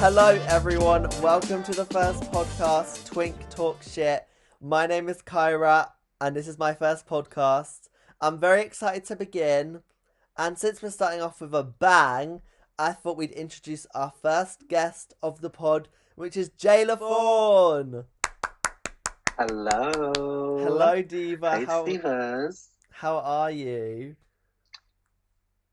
Hello everyone, welcome to the first podcast, Twink Talk Shit. My name is Kyra, and this is my first podcast. I'm very excited to begin, and since we're starting off with a bang, I thought we'd introduce our first guest of the pod, which is Jaila Thorne. Hello. Hello, Diva. Hey, Stevers. How are you?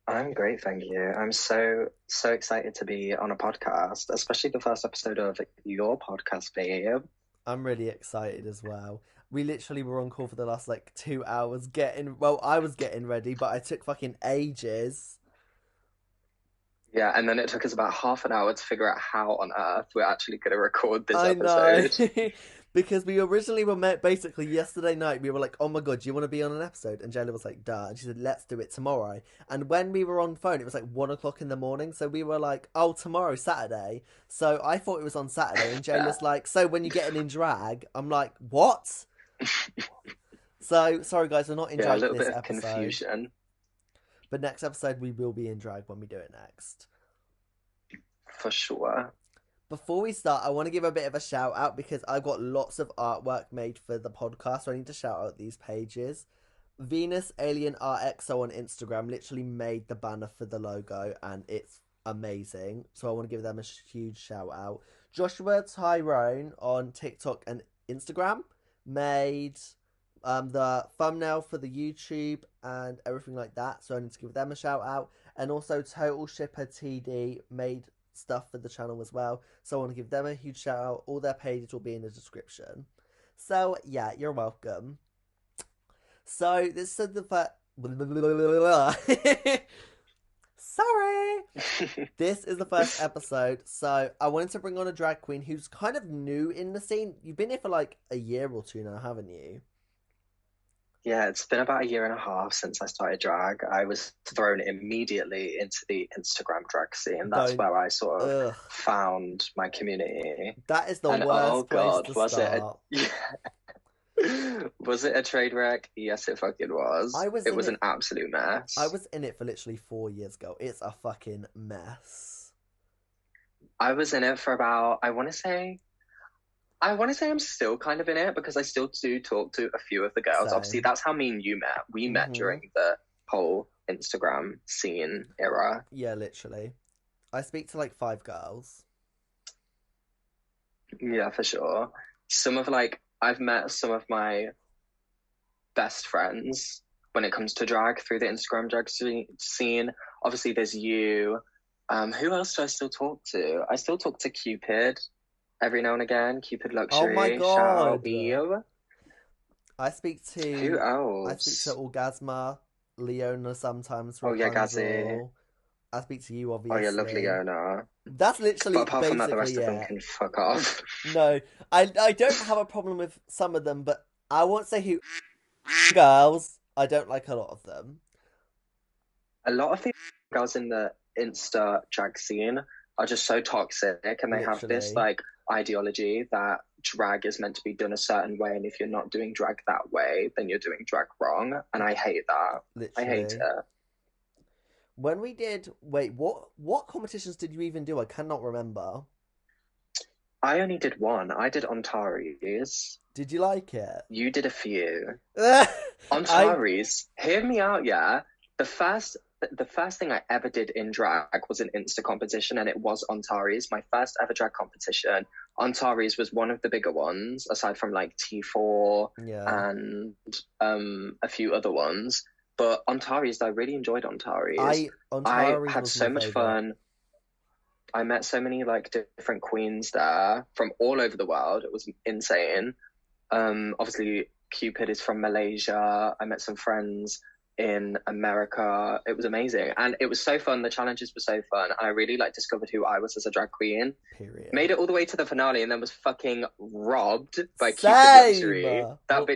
I'm great, thank you. I'm so excited to be on a podcast, especially the first episode of your podcast, babe. I'm really excited as well. We literally were on call for the last 2 hours I was getting ready, but I took fucking ages. Yeah, and then it took us about half an hour to figure out how on earth we're actually going to record this episode. I know. Because we originally were met basically yesterday night. We were like, oh my god, do you want to be on an episode? And Jaila was like, duh. And she said, let's do it tomorrow. And when we were on phone, it was 1 o'clock in the morning. So we were like, oh, tomorrow, Saturday. So I thought it was on Saturday. And Jaila's like, so when you're getting in drag? I'm like, what? So, sorry guys, we're not in drag a little this bit of episode. confusion. But next episode, we will be in drag when we do it next. For sure. Before we start, I want to give a bit of a shout out because I got lots of artwork made for the podcast, so I need to shout out these pages. Venus Alien RXO on Instagram literally made the banner for the logo, and it's amazing. So I want to give them a huge shout out. Joshua Tyrone on TikTok and Instagram made the thumbnail for the YouTube and everything like that, so I need to give them a shout out. And also Total Shipper TD made stuff for the channel as well, so I want to give them a huge shout out. All their pages will be in the description, so yeah, you're welcome. So this is the first sorry this is the first episode, so I wanted to bring on a drag queen who's kind of new in the scene. You've been here for a year or two now, haven't you? Yeah, it's been about a year and a half since I started drag. I was thrown immediately into the Instagram drag scene. That's where I sort of found my community. That is the worst place to start. Was it a train wreck? Yes, it fucking was. It was an absolute mess. I was in it for literally 4 years ago. It's a fucking mess. I was in it for about, I want to say I'm still kind of in it because I still do talk to a few of the girls. Same. Obviously, that's how me and you met. We met during the whole Instagram scene era. Yeah, literally. I speak to 5 girls. Yeah, for sure. I've met some of my best friends when it comes to drag through the Instagram drag scene. Obviously, there's you. Who else do I still talk to? I still talk to Cupid every now and again. Cupid Luxury. Oh my god. Shout out you. I speak to... Who else? I speak to Orgasma, Leona sometimes. Oh yeah, Gazzy. I speak to you, obviously. Oh yeah, love Leona. That's literally But apart from that, the rest of them can fuck off. No, I don't have a problem with some of them, but I won't say who girls. I don't like a lot of them. A lot of the girls in the Insta drag scene are just so toxic, and they have this ideology that drag is meant to be done a certain way, and if you're not doing drag that way, then you're doing drag wrong, and I hate that. Literally. I hate it. When we did... Wait, what competitions did you even do? I cannot remember. I only did one. I did Ontari's. Did you like it? You did a few. Ontari's. Hear me out, yeah? The first thing I ever did in drag was an Insta competition, and it was Ontari's. My first ever drag competition. Ontari's was one of the bigger ones, aside from T4 and a few other ones. But Ontari's, I really enjoyed Ontari's. I had so much fun. I met so many different queens there from all over the world. It was insane. Obviously, Cupid is from Malaysia. I met some friends in America. It was amazing, and it was so fun. The challenges were so fun, and I really discovered who I was as a drag queen. Period. Made it all the way to the finale, and then was fucking robbed by Cupid Luxury. That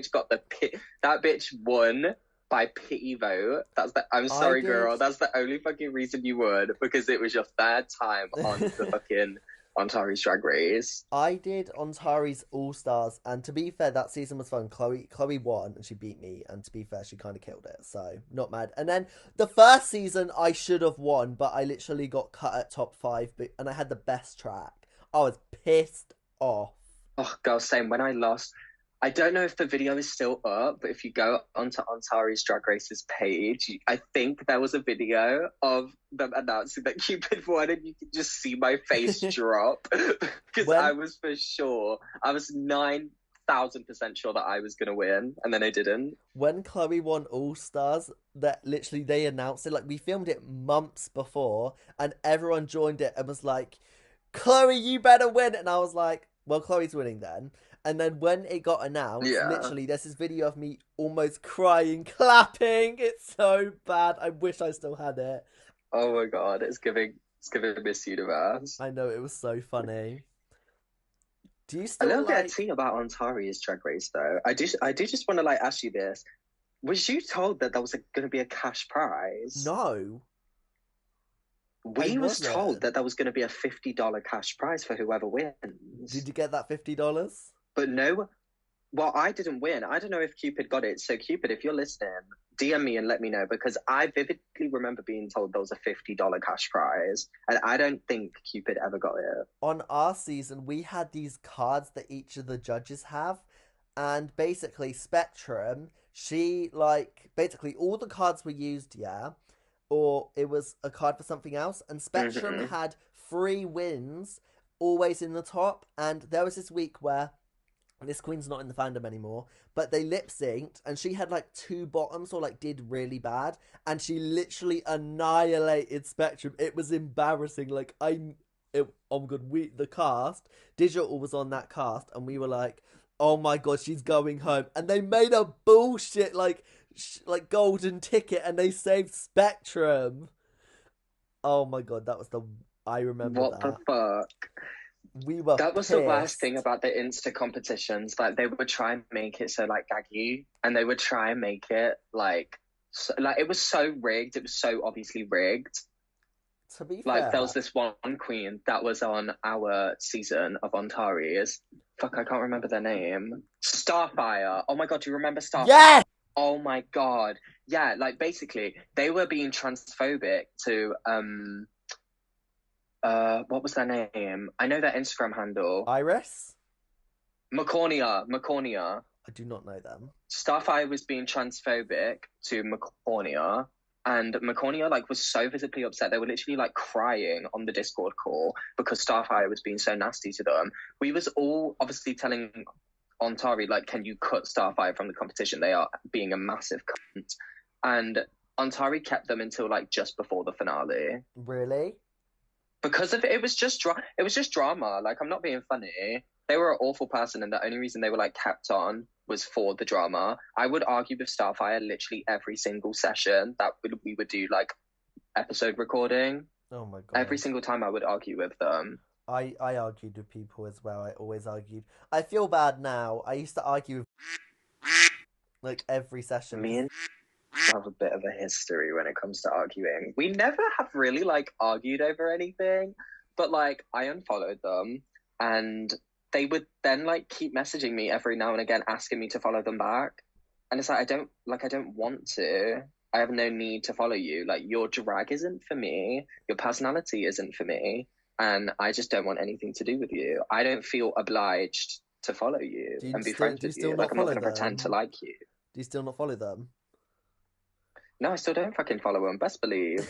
bitch won by pity vote. I'm sorry, girl. That's the only fucking reason you would, because it was your third time on the fucking Ontari's Drag Race. I did Ontari's All Stars, and to be fair, that season was fun. Chloe won, and she beat me, and to be fair, she kind of killed it, so not mad. And then the first season, I should have won, but I literally got cut at top 5, and I had the best track. I was pissed off. Oh, girl, same. When I lost, I don't know if the video is still up, but if you go onto Ontari's Drag Race's page, I think there was a video of them announcing that Cupid won, and you can just see my face drop because I was for sure. I was 9,000% sure that I was gonna win, and then I didn't. When Chloe won All Stars, that literally they announced it. Like, we filmed it months before, and everyone joined it and was like, "Chloe, you better win!" And I was like, "Well, Chloe's winning then." And then when it got announced, literally, there's this video of me almost crying, clapping. It's so bad. I wish I still had it. Oh my god, it's giving Miss Universe. I know, it was so funny. Do you A still little bit of tea about Ontari's Drag Race, though. I do just want to ask you this: was you told that there was going to be a cash prize? No. We was told that there was going to be a $50 cash prize for whoever wins. Did you get that $50? But no, well, I didn't win. I don't know if Cupid got it. So Cupid, if you're listening, DM me and let me know, because I vividly remember being told there was a $50 cash prize, and I don't think Cupid ever got it. On our season, we had these cards that each of the judges have, and basically Spectrum, she, basically all the cards were used, yeah, or it was a card for something else, and Spectrum had 3 wins always in the top, and there was this week where this queen's not in the fandom anymore, but they lip synced, and she had 2 bottoms, or did really bad, and she literally annihilated Spectrum. It was embarrassing. Oh my god, the cast, Digital was on that cast, and we were like, oh my god, she's going home, and they made a bullshit golden ticket, and they saved Spectrum. Oh my god, I remember what that. What the fuck? That was pissed. The worst thing about the Insta competitions. They would try and make it so gaggy, and they would try and make it it was so rigged. It was so obviously rigged. To be fair, there was this one queen that was on our season of Ontari's. Fuck, I can't remember their name. Starfire. Oh my god, do you remember Starfire? Yeah. Oh my god. Yeah, basically they were being transphobic to what was their name? I know their Instagram handle. Iris? Macornia. I do not know them. Starfire was being transphobic to Macornia, and Macornia was so visibly upset. They were literally crying on the Discord call because Starfire was being so nasty to them. We was all obviously telling Ontari, can you cut Starfire from the competition? They are being a massive cunt. And Ontari kept them until just before the finale. Really? Because of it was just drama. I'm not being funny. They were an awful person, and the only reason they were kept on was for the drama. I would argue with Starfire literally every single session that we would do episode recording. Oh my god! Every single time I would argue with them. I argued with people as well. I always argued. I feel bad now. I used to argue with every session. Me and have a bit of a history when it comes to arguing. We never have really argued over anything, but I unfollowed them, and they would then keep messaging me every now and again asking me to follow them back, and it's I don't want to. I have no need to follow you. Your drag isn't for me, your personality isn't for me, and I just don't want anything to do with you. I don't feel obliged to follow you and be friends with you. I'm not going to pretend to like you. Do you still not follow them? No, I still don't fucking follow them. Best believe.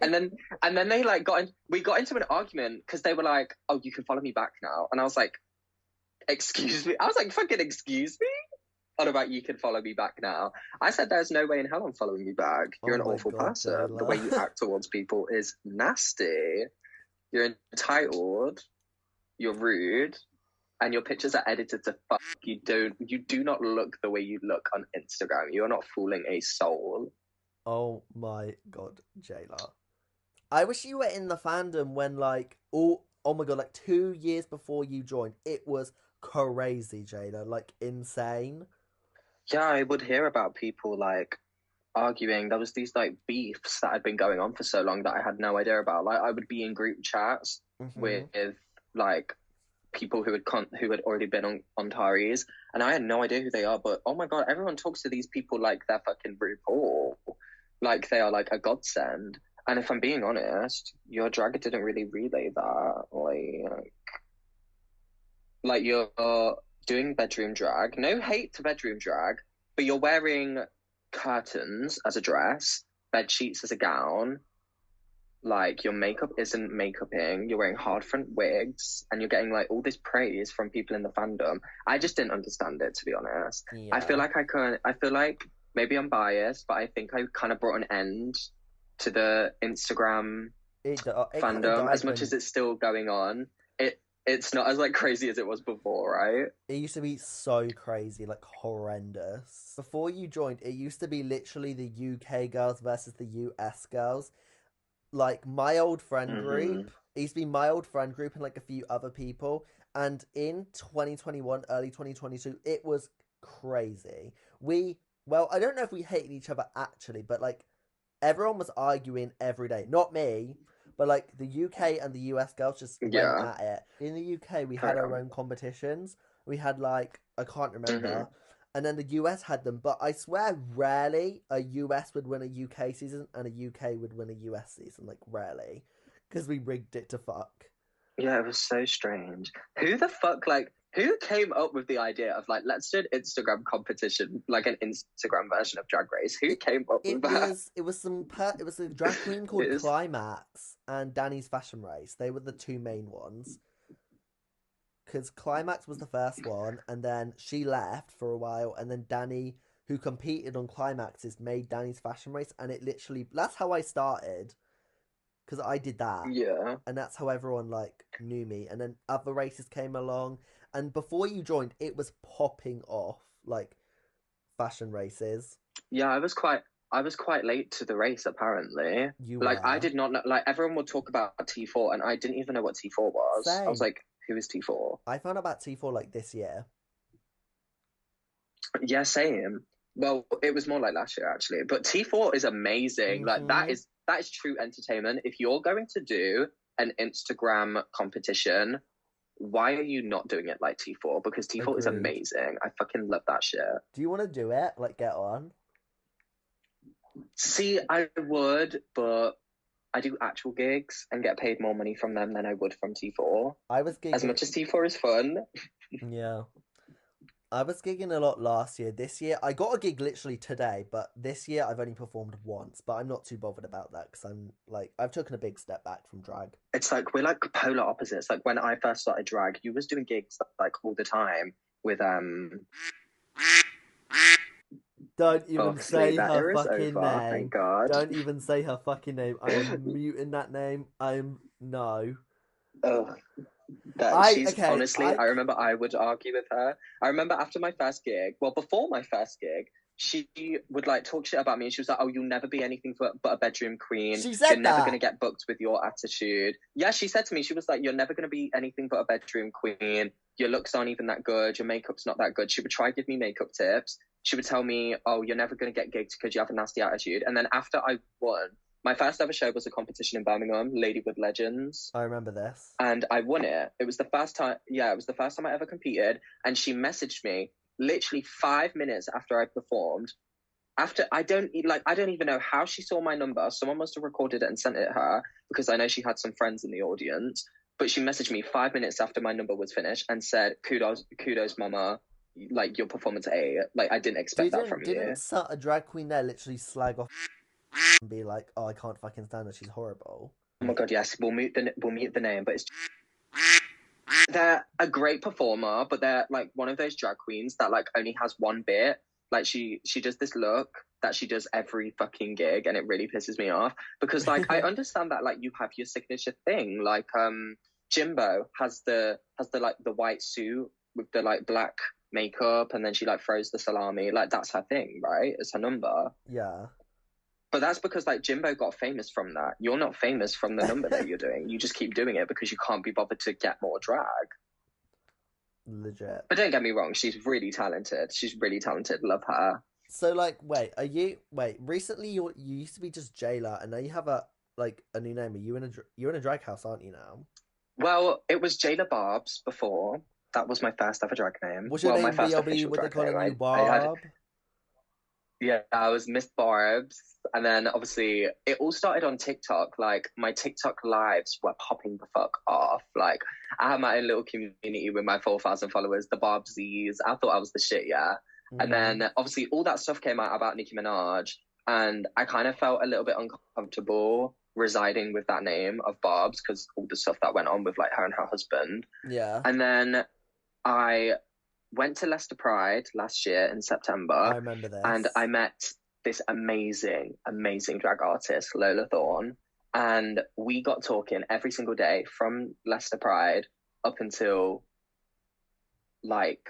and then they we got into an argument because they were like, "Oh, you can follow me back now," and I was like, "Excuse me." I was like, "Fucking excuse me." What about you can follow me back now? I said, "There's no way in hell I'm following you back. You're an awful person. Jaila. The way you act towards people is nasty. You're entitled. You're rude." And your pictures are edited to fuck. You do not look the way you look on Instagram. You are not fooling a soul. Oh my god, Jaila. I wish you were in the fandom when oh my god, 2 years before you joined. It was crazy, Jaila. Insane. Yeah, I would hear about people arguing. There was these beefs that had been going on for so long that I had no idea about. I would be in group chats with people who had already been on Ontari's, and I had no idea who they are, but oh my god, everyone talks to these people like they're fucking RuPaul, they are a godsend. And if I'm being honest, your drag didn't really relay that. like you're doing bedroom drag. No hate to bedroom drag, but you're wearing curtains as a dress, bed sheets as a gown. Like your makeup isn't makeuping. You're wearing hard front wigs, and you're getting like all this praise from people in the fandom. I just didn't understand it, to be honest. I feel Yeah. like I could. I feel like maybe I'm biased, but I think I kind of brought an end to the Instagram It kind of fandom, died as much as when it's still going on. It's not as like crazy as it was before, right? it used to be so crazy, like horrendous. Before you joined, it used to be literally the UK girls versus the US girls. Like my old friend Mm-hmm. group, it used to be my old friend group and like a few other people. And in 2021, early 2022, it was crazy. Well, I don't know if we hated each other actually, but like everyone was arguing every day. Not me, but like the UK and the US girls just went Yeah, at it. In the UK, we had our fair. own competitions. We had like, I can't Mm-hmm. remember. And then the US had them, but I swear rarely a US would win a UK season and a UK would win a US season. Like, rarely. Because we rigged it to fuck. Yeah, it was so strange. Who the fuck, like, who came up with the idea of like, let's do an Instagram competition, like an Instagram version of Drag Race? Who It came up with that? it was a drag queen called It is, Climax and Danny's Fashion Race. They were the two main ones. Because Climax was the first one, and then she left for a while, and then Danny, who competed on Climaxes, made Danny's Fashion Race, and it literally that's how I started because I did that, yeah. and that's how everyone like knew me, and then other races came along, and before you joined, it was popping off like fashion races. Yeah, I was quite late to the race apparently. You Like I were did not know, like everyone would talk about T4 and I didn't even know what T4 was. I was same. like, who is T4? I found out about T4 like this year. Yeah, same. Well, it was more like last year actually, but T4 is amazing. Like that Mm-hmm. is true entertainment. If you're going to do an Instagram competition, why are you not doing it like T4? Because T4 is Agreed. amazing. I fucking love that shit. Do you want to do it? Like, get on. See, I would, but I do actual gigs and get paid more money from them than I would from T4. I was As gigging. much as T4 is fun, Yeah. I was gigging a lot last year. This year, I got a gig literally today, but this year I've only performed once. But I'm not too bothered about that because I'm like, I've taken a big step back from drag. it's like we're like polar opposites. Like when I first started drag, you was doing gigs like all the time with Don't even obviously say that her era is fucking over, thank name. God. Don't even say her fucking name. I am muting that name. I'm no. Oh, that she's Okay. honestly, I remember I would argue with her. I remember after my first gig, well, before my first gig, she would like talk shit about me and she was like, oh, you'll never be anything but a bedroom queen. She You're said never going that. to get booked with your attitude. Yeah, she said to me, she was like, you're never going to be anything but a bedroom queen. Your looks aren't even that good. Your makeup's not that good. She would try to give me makeup tips. She would tell me, oh, you're never going to get gigs because you have a nasty attitude. And then after I won, my first ever show was a competition in Birmingham, Ladywood Legends, I remember this. and I won it. It was the first time, yeah, it was the first time I ever competed. And she messaged me literally 5 minutes after I performed. After I don't even know how she saw my number. Someone must have recorded it and sent it her because I know she had some friends in the audience. But she messaged me 5 minutes after my number was finished and said, kudos, mama. Like your performance A. Like I didn't expect that from Didn't you. a drag queen there literally slag off and be like, "Oh, I can't fucking stand her. She's horrible." Oh my god, yes, we'll mute the name, but it's they're a great performer, but they're like one of those drag queens that like only has one bit. Like she does this look that she does every fucking gig, and it really pisses me off because like I understand that like you have your signature thing. Like Jimbo has the like the white suit with the like black makeup, and then she like throws the salami. Like that's her thing, right? It's her number. Yeah. But that's because like Jimbo got famous from that. You're not famous from the number that you're doing. You just keep doing it because you can't be bothered to get more drag. Legit. But don't get me wrong, she's really talented. She's really talented. Love her. So like, wait? Recently, you used to be just Jaila, and now you have a new name. Are you in you're in a drag house, aren't you now? Well, it was Jaila Barbs before. That was my first ever drag name. What's your Well, my name? first BLB? official What they drag name. calling you, I had Bob? Yeah, I was Miss Barbs. And then obviously it all started on TikTok. Like my TikTok lives were popping the fuck off. Like I had my own little community with my 4,000 followers, the Barbsies. I thought I was the shit, yeah. And Mm-hmm. then obviously all that stuff came out about Nicki Minaj. And I kind of felt a little bit uncomfortable residing with that name of Barbs because all the stuff that went on with like her and her husband. Yeah, And then I went to Leicester Pride last year in I September, remember and I this. met this amazing drag artist, Lola Thorne, and we got talking every single day from Leicester Pride up until like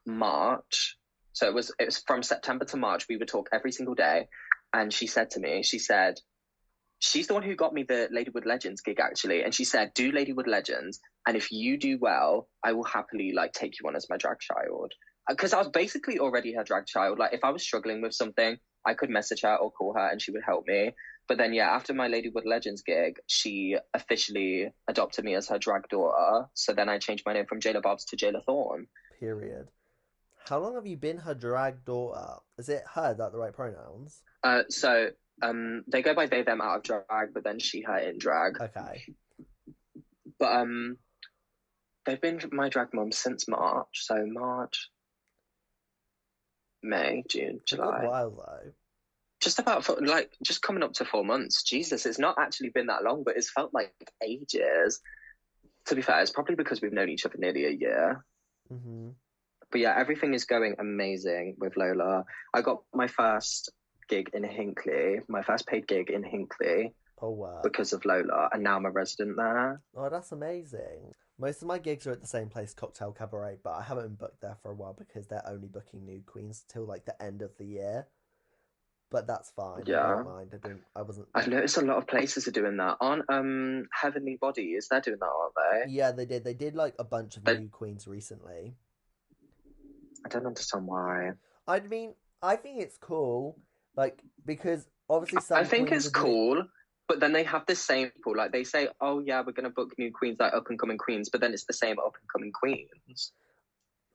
March. So it was from September to March. We would talk every single day, and she said to me, she said, she's the one who got me the Ladywood Legends gig actually, and she said, "Do Ladywood Legends, and if you do well, I will happily like take you on as my drag child." Because I was basically already her drag child. Like if I was struggling with something, I could message her or call her, and she would help me. But then yeah, after my Ladywood Legends gig, she officially adopted me as her drag daughter. So then I changed my name from Jaila Bobs to Jaila Thorne. Period. How long have you been her drag daughter? Is it her that the right pronouns? So they go by they them out of drag, but then she her in drag. Okay. But they've been my drag mum since March. So March, May, June, A good July. while though. Just about like just coming up to 4 months. Jesus, it's not actually been that long, but it's felt like ages. To be fair, it's probably because we've known each other nearly a year. Mm-hmm. But yeah, everything is going amazing with Lola. I got my first gig in Hinckley, my first paid gig in Hinckley Oh wow. because of Lola, and now I'm a resident there. Oh, that's amazing. Most of my gigs are at the same place, Cocktail Cabaret, but I haven't been booked there for a while because they're only booking new queens till like the end of the year. But that's fine. I don't Yeah. mind. I don't. I wasn't I've like. noticed a lot of places are doing that. Aren't Heavenly Bodies? They're doing that, aren't they? Yeah, they did. They did like a bunch of They new queens recently. I don't understand why. I mean, I think it's cool, like because obviously I some think queens it's are doing. cool, but then they have the same people. Like they say, oh yeah, we're gonna book new queens, like up and coming queens, but then it's the same up and coming queens.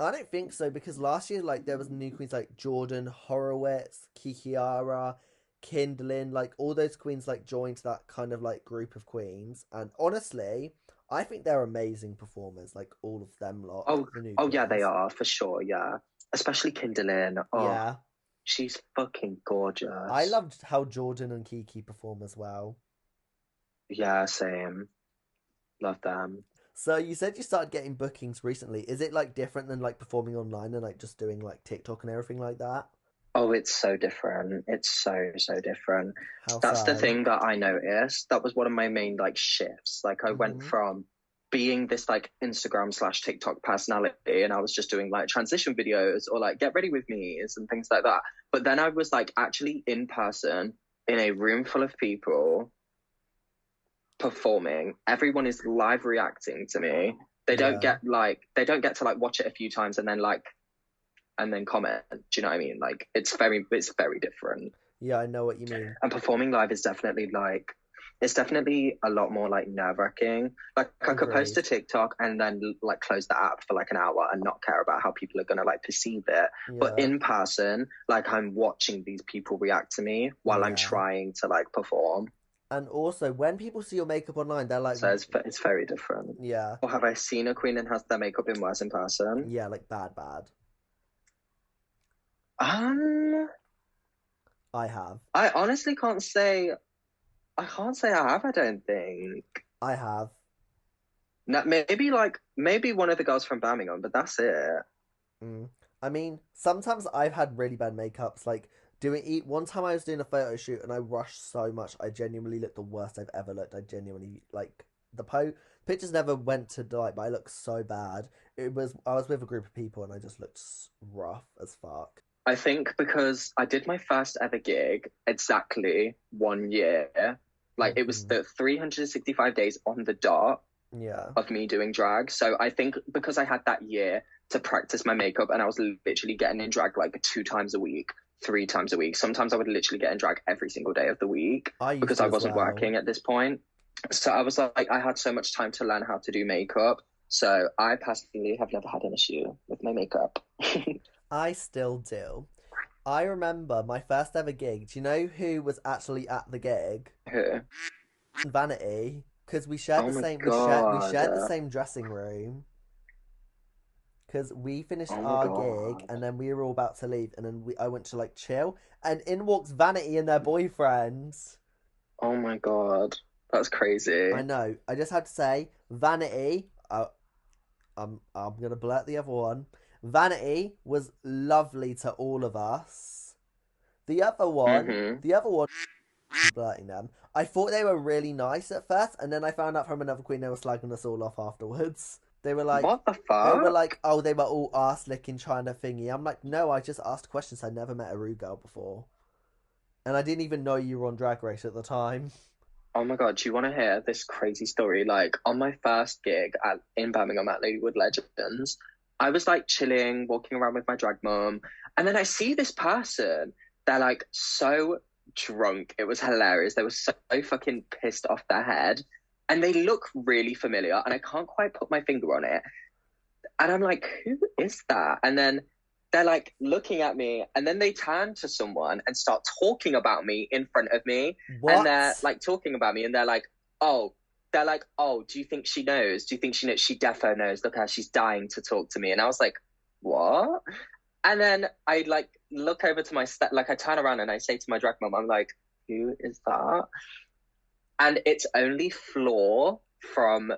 I don't think so because last year, like, there was new queens like Jordan Horowitz, Kikiara, Kindlin, like all those queens like joined that kind of like group of queens, and honestly, I think they're amazing performers, like all of them lot, like Oh, the new oh yeah, they queens. are for sure. Yeah, especially Kindlin. Oh, Yeah, she's fucking I gorgeous. loved how Jordan and Kiki perform as well. Yeah, same. Love them. So you said you started getting bookings recently. Is it like different than like performing online and like just doing like TikTok and everything like that? Oh, it's so different. It's so different. How That's the so? thing that I noticed. That was one of my main like shifts. Like I went Mm-hmm. from being this like Instagram slash TikTok personality and I was just doing like transition videos or like get ready with me's and things like that. But then I was like actually in person in a room full of people performing. Everyone is live reacting to me. Yeah, They don't get to like watch it a few times and then comment. Do you know what I mean? Like it's very different. yeah, I know what you mean. And performing live is definitely like it's definitely a lot more like nerve wracking. Like I could post Agreed. to TikTok and then like close the app for like an hour and not care about how people are gonna like perceive it. But Yeah, in person, like I'm watching these people react to me while I'm yeah. trying to like perform. And also, when people see your makeup online, they're like, So it's very different. yeah, Or have I seen a queen and has their makeup been worse in person? yeah, like bad, bad. Um, I have. I honestly can't say. I can't say I have. I don't think. I have. No, maybe one of the girls from Birmingham, but that's it. Mm. I mean, sometimes I've had really bad makeups. Like, one time I was doing a photo shoot and I rushed so much, I genuinely looked the worst I've ever looked. I genuinely, like, pictures never went to light, but I looked so bad. I was with a group of people and I just looked rough as fuck. I think because I did my first ever gig exactly 1 year. Like it was Hmm. the 365 days on the dot Yeah. of me doing drag. So I think because I had that year to practice my makeup and I was literally getting in drag like 2 times a week, 3 times a week. Sometimes I would literally get in drag every single day of the week I used because to I as wasn't well. working at this point. So I was like, I had so much time to learn how to do makeup. So I personally have never had an issue with my makeup. I still do. I remember my first ever gig. Do you know who was actually at the gig? Who? Vanity, because we shared Oh the my same we god. shared the same dressing room. Because we finished Oh my our gig god. and then we were all about to leave, and then I went to like chill, and in walks Vanity and their boyfriends. Oh my god. That's crazy. I know. I just have to say, Vanity. I'm gonna blurt the other one. Vanity was lovely to all of us. The other one, Mm-hmm. the other one, blurting them. I thought they were really nice at first, and then I found out from another queen they were slagging us all off afterwards. What the They were fuck? like, oh, they were all ass licking trying to thingy. I'm like, no, I just asked questions. I never met a rude girl before, and I didn't even know you were on Drag Race at the time. Oh my god, do you want to hear this crazy story? Like on my first gig in Birmingham at Ladywood Legends, I was like chilling, walking around with my drag mum, and then I see this person. They're like so drunk. It was hilarious. They were so fucking pissed off their head, and they look really familiar, and I can't quite put my finger on it. And I'm like, who is that? And then they're like looking at me, and then they turn to someone and start talking about me in front of me. And they're What? like talking about me, and oh, oh, do you think she knows? Do you think she knows? She defo knows. Look how she's dying to talk to me. And I was like, what? And then I like look over to like I turn around and I say to my drag mom, I'm like, who is that? And it's only Floor from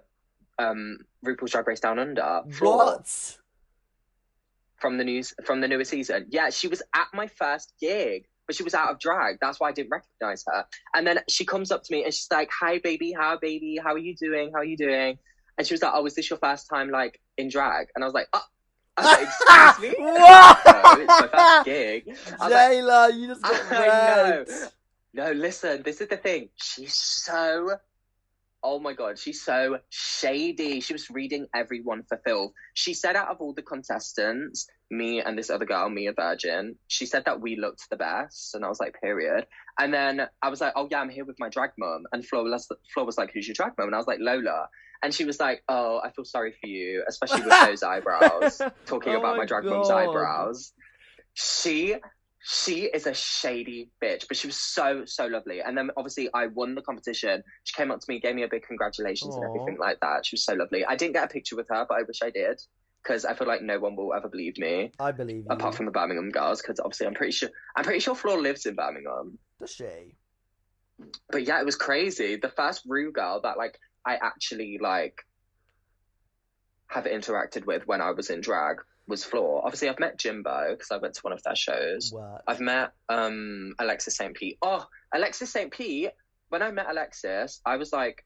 RuPaul's Drag Race Down Under. Floor What? from the newer season. Yeah, she was at my first gig, but she was out of drag. That's why I didn't recognize her. And then she comes up to me and she's like, "Hi, baby. How are you doing? How are you doing?" And she was like, "Oh, is this your first time like in drag?" And I was like, "Oh." I was like, "Excuse me?" No, it's my first gig. I was like, Jaila, you just got I know. wrecked. No, listen, this is the thing. She's so Oh my god, she's so shady. She was reading everyone for filth. She said out of all the contestants, me and this other girl, Mia Virgin, she said that we looked the best. And I was like, period. And then I was like, oh yeah, I'm here with my drag mum. And Flo was like, who's your drag mum? And I was like, Lola. And she was like, oh, I feel sorry for you, especially with those eyebrows. Talking Oh about my my drag mum's god. eyebrows. She she is a shady bitch, but she was so, so lovely. And then obviously I won the competition. She came up to me, gave me a big congratulations and Aw, everything like that. She was so lovely. I didn't get a picture with her, but I wish I did because I feel like no one will ever believe me I believe apart you. from the Birmingham girls. Because obviously I'm pretty sure Flor lives in Birmingham. Does she? But yeah, it was crazy. The first Rue girl that like I actually like have interacted with when I was in drag was Floor. Obviously, I've met Jimbo because I went to one of their shows. Work. I've met Alexis St. Pete. Oh, Alexis St. Pete. When I met Alexis, I was like,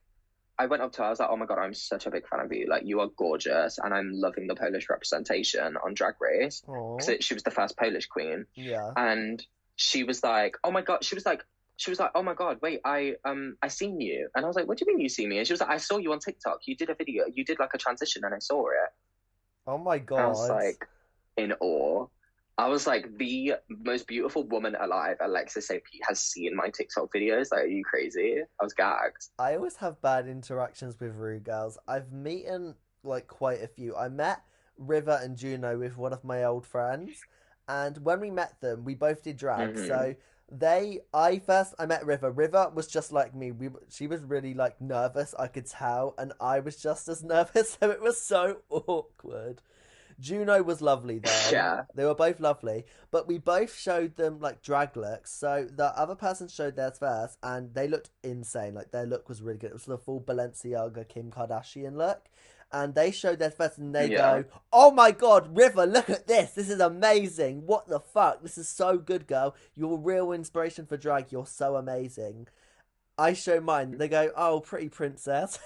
I went up to her. I was like, oh my god, I'm such a big fan of you. Like, you are gorgeous, and I'm loving the Polish representation on Drag Race Aw, because she was the first Polish queen, yeah. and she was like, oh my god, she was like, oh my god, wait, I seen you, and I was like, what do you mean you see me? And she was like, I saw you on TikTok. You did a video. You did like a transition, and I saw it. Oh my I was god. like in awe. I was like, the most beautiful woman alive, Alexis St. Pete, has seen my TikTok videos. Like, are you crazy? I was gagged. I always have bad interactions with rude girls. I've met like quite a few. I met River and Juno with one of my old friends, and when we met them, we both did drag. Mm-hmm. So I met River. River was just like me. She was really like nervous. I could tell, and I was just as nervous. So it was so awkward. Juno was lovely though. Yeah. They were both lovely, but we both showed them like drag looks. So the other person showed theirs first, and they looked insane. Like their look was really good. It was the full Balenciaga Kim Kardashian look, and they showed theirs first, and they Yeah. go, "Oh my god, River, look at this! This is amazing! What the fuck? This is so good, girl. You're a real inspiration for drag. You're so amazing." I show mine. They go, "Oh, pretty princess."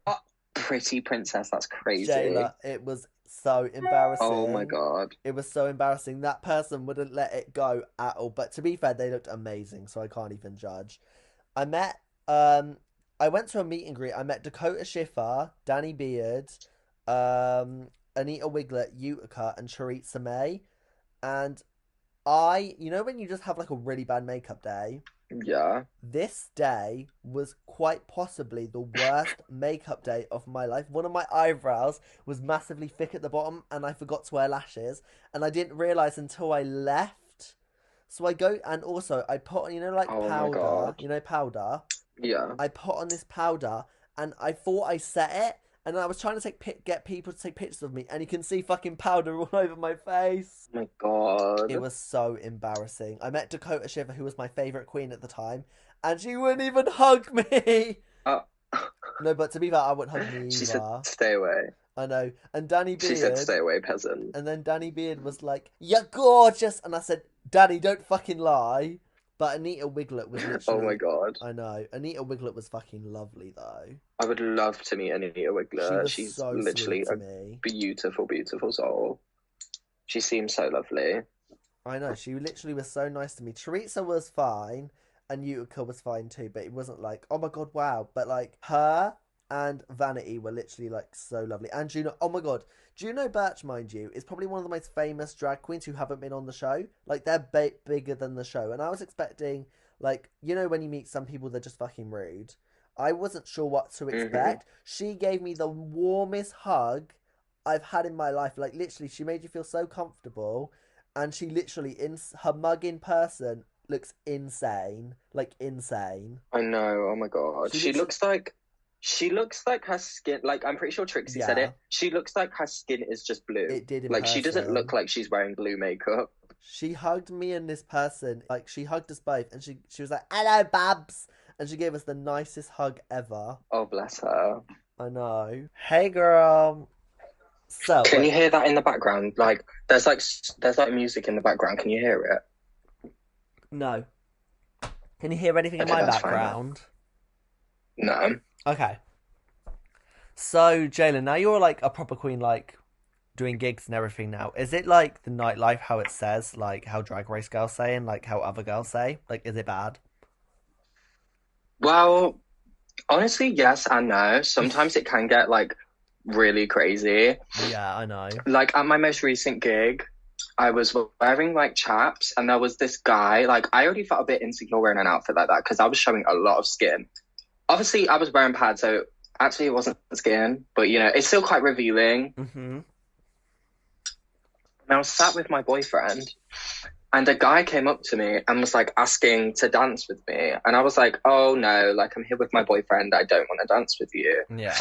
Oh, pretty princess. That's crazy. Jayla, it was so Oh my embarrassing. god. It was so embarrassing. That person wouldn't let it go at all. But to be fair, they looked amazing, so I can't even judge. I met I went to a meet and greet. I met Dakota Schiffer, Danny Beard, Anita Wiglet, Utica, and Charitza May. And you know when you just have like a really bad makeup day? Yeah. This day was quite possibly the worst makeup day of my life. One of my eyebrows was massively thick at the bottom, and I forgot to wear lashes, and I didn't realize until I left. So I go, and also I put on, like Oh my powder, God. powder. Yeah. I put on this powder, and I thought I set it, and I was trying to get people to take pictures of me, and you can see fucking powder all over my face. Oh my It God. was so embarrassing. I met Dakota Shiver, who was my favorite queen at the time, and she wouldn't even hug me. Uh, No, but to be fair, I wouldn't hug me she said, either. stay away. I know. And Danny She said, Beard, stay away, peasant. and then Danny Beard was like, "You're gorgeous," and I said, "Danny, don't fucking lie." But Anita Wiglet was Oh my literally, God. I know. Anita Wiglet was fucking lovely though. I would love to meet Anita She Wigler. was She's so literally sweet to a me. beautiful, beautiful soul. She seems so lovely. I know. She literally was so nice to me. Teresa was fine, and Utica was fine too. But it wasn't like, oh my god, wow. But like her and Vanity were literally like so lovely. And Juno, oh my god, Juno Birch, mind you, is probably one of the most famous drag queens who haven't been on the show. Like they're bigger than the show, and I was expecting like when you meet some people, they're just fucking rude. I wasn't sure what to Hmm. expect. She gave me the warmest hug I've had in my life. Like literally, she made you feel so comfortable, and she literally in her mug in person looks insane, like insane. I know. Oh my God. She literally, She looks like her skin. Like I'm pretty sure Trixie said yeah, it. She looks like her skin is just blue. it did in Like she doesn't look person. like she's wearing blue makeup. She hugged me and this person, like she hugged us both, and she was like, "Hello, Babs," and she gave us the nicest hug ever. Oh bless her. I know. Hey, girl. So Can wait, you hear that in the background? Like there's like music in the background. Can you hear it? no. Can you hear anything in Okay, my that's fine then. background? No. Okay. So, Jaila, now you're like a proper queen, like doing gigs and everything now. Is it like the nightlife, how it says, like how Drag Race girls say and like how other girls say? Like, is it bad? Well, honestly, yes and no. Sometimes it can get like really crazy. Yeah, I know. Like at my most recent gig, I was wearing like chaps, and there was this guy. Like I already felt a bit insecure wearing an outfit like that because I was showing a lot of skin. Obviously, I was wearing pads, so actually it wasn't skin, but it's still quite revealing. Mm-hmm. And I was sat with my boyfriend, and a guy came up to me and was like asking to dance with me, and I was like, "Oh no, like I'm here with my boyfriend. I don't want to dance with you." Yeah.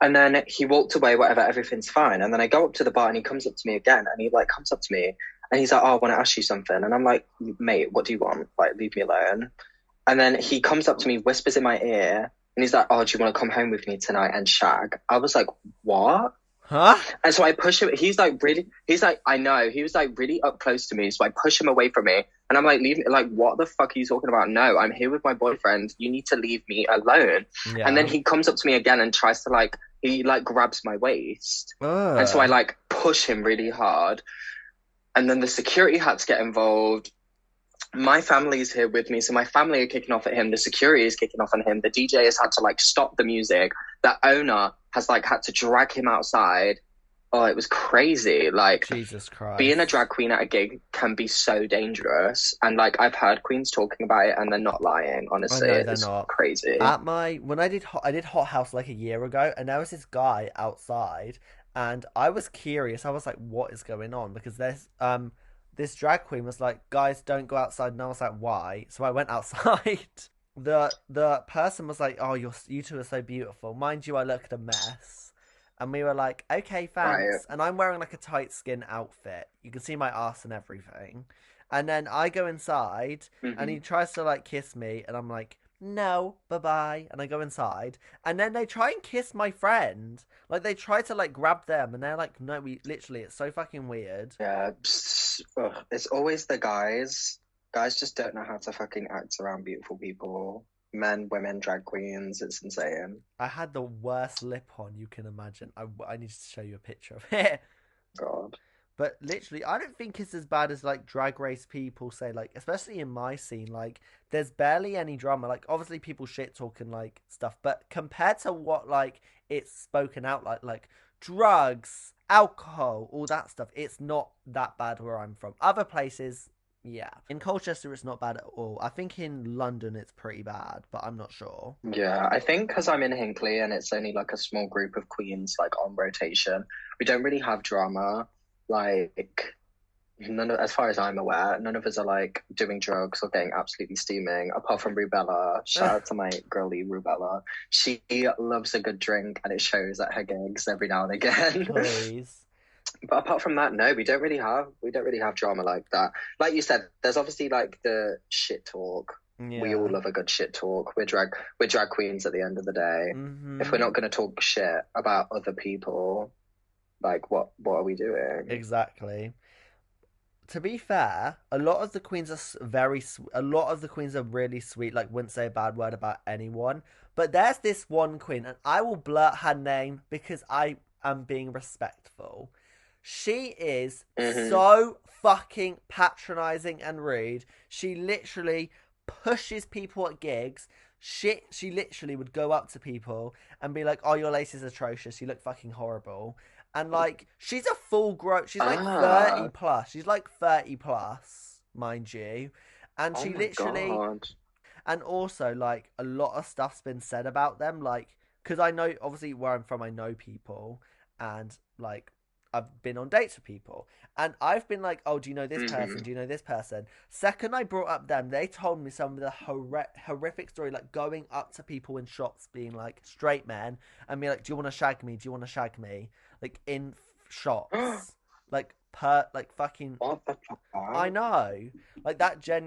And then he walked away, whatever, everything's fine. And then I go up to the bar and he comes up to me again and he like comes up to me and he's like, "Oh, I want to ask you something." And I'm like, "Mate, what do you want? Like, leave me alone." And then he comes up to me, whispers in my ear, and he's like, "Oh, do you want to come home with me tonight and shag?" I was like, "What?" Huh? And so I push him. He's like, I know. He was like really up close to me. So I push him away from me. And I'm like, leave me. Like, what the fuck are you talking about? No, I'm here with my boyfriend. You need to leave me alone. And then Yeah. he comes up to me again and tries to he like grabs my waist. And so I Ugh. like push him really hard. And then the security had to get involved. My family's here with me, so my family are kicking off at him. The security is kicking off on him. The DJ has had to like stop the music. The owner has like had to drag him outside. Oh, it was crazy. Like Jesus being a Christ. drag queen at a gig can be so dangerous. And like I've heard queens talking about it and they're not lying. I Honestly, know they're it's not. crazy. At my when I did Hot House like a year ago, and there was this guy outside, and I was curious. I was like, "What is going on?" Because there's this drag queen was like, "Guys, don't go outside," and I was like, "Why?" So I went outside. The person was like, "Oh, you two are so beautiful." Mind you, I looked a mess. And we were like, "Okay, Right. thanks." And I'm wearing like a tight skin outfit. You can see my ass and everything. And then I go inside and Hmm. he tries to like kiss me and I'm like, "No, bye-bye." And I go inside and then they try and kiss my friend. Like they try to like grab them and they're like, "No, we literally it's so fucking weird." Yeah. Ugh, it's always the guys. Guys just don't know how to fucking act around beautiful people. Men, women, drag queens. It's insane. I had the worst lip on you can imagine. I need to show you a picture of it. God. But literally, I don't think it's as bad as like drag race people say. Like, especially in my scene, like there's barely any drama. Like, obviously, people shit talking like stuff, but compared to what like it's spoken out like drugs, alcohol, all that stuff, it's not that bad where I'm from. Other places, yeah. In Colchester, it's not bad at all. I think in London, it's pretty bad, but I'm not sure. Yeah, I think because I'm in Hinckley and it's only like a small group of queens like on rotation, we don't really have drama. Like, as far as I'm aware, none of us are like doing drugs or getting absolutely steaming, apart from Rubella. Shout out to my girlie Rubella. She loves a good drink, and it shows at her gigs every now and again. Please. But apart from that, no, we don't really have drama like that. Like you said, there's obviously like the shit talk. We all Yeah. love a good shit talk. We're drag queens at the end of the day. If we're Mm-hmm. not going to talk shit about other people, like what are we doing? Exactly. To be fair, a lot of the queens are a lot of the queens are really sweet, like wouldn't say a bad word about anyone. But there's this one queen, and I will blurt her name because I am being respectful. She is Hmm. so fucking patronizing and rude. She literally pushes people at gigs. She literally would go up to people and be like, "Oh, your lace is atrocious. You look fucking horrible." And like she's a full grown, she's like 30 Ah, plus. She's like 30 plus, mind you. And oh she my literally, God. and also like a lot of stuff's been said about them, like because I know obviously where I'm from, I know people, and like I've been on dates with people, and I've been like, oh, do you know this Hmm. person? Do you know this person? Second, I brought up them, they told me some of the horrific story, like going up to people in shops, being like straight men, and be like, do you want to shag me? Do you want to shag me? Like in shops, like like fucking. What the I fuck? know, like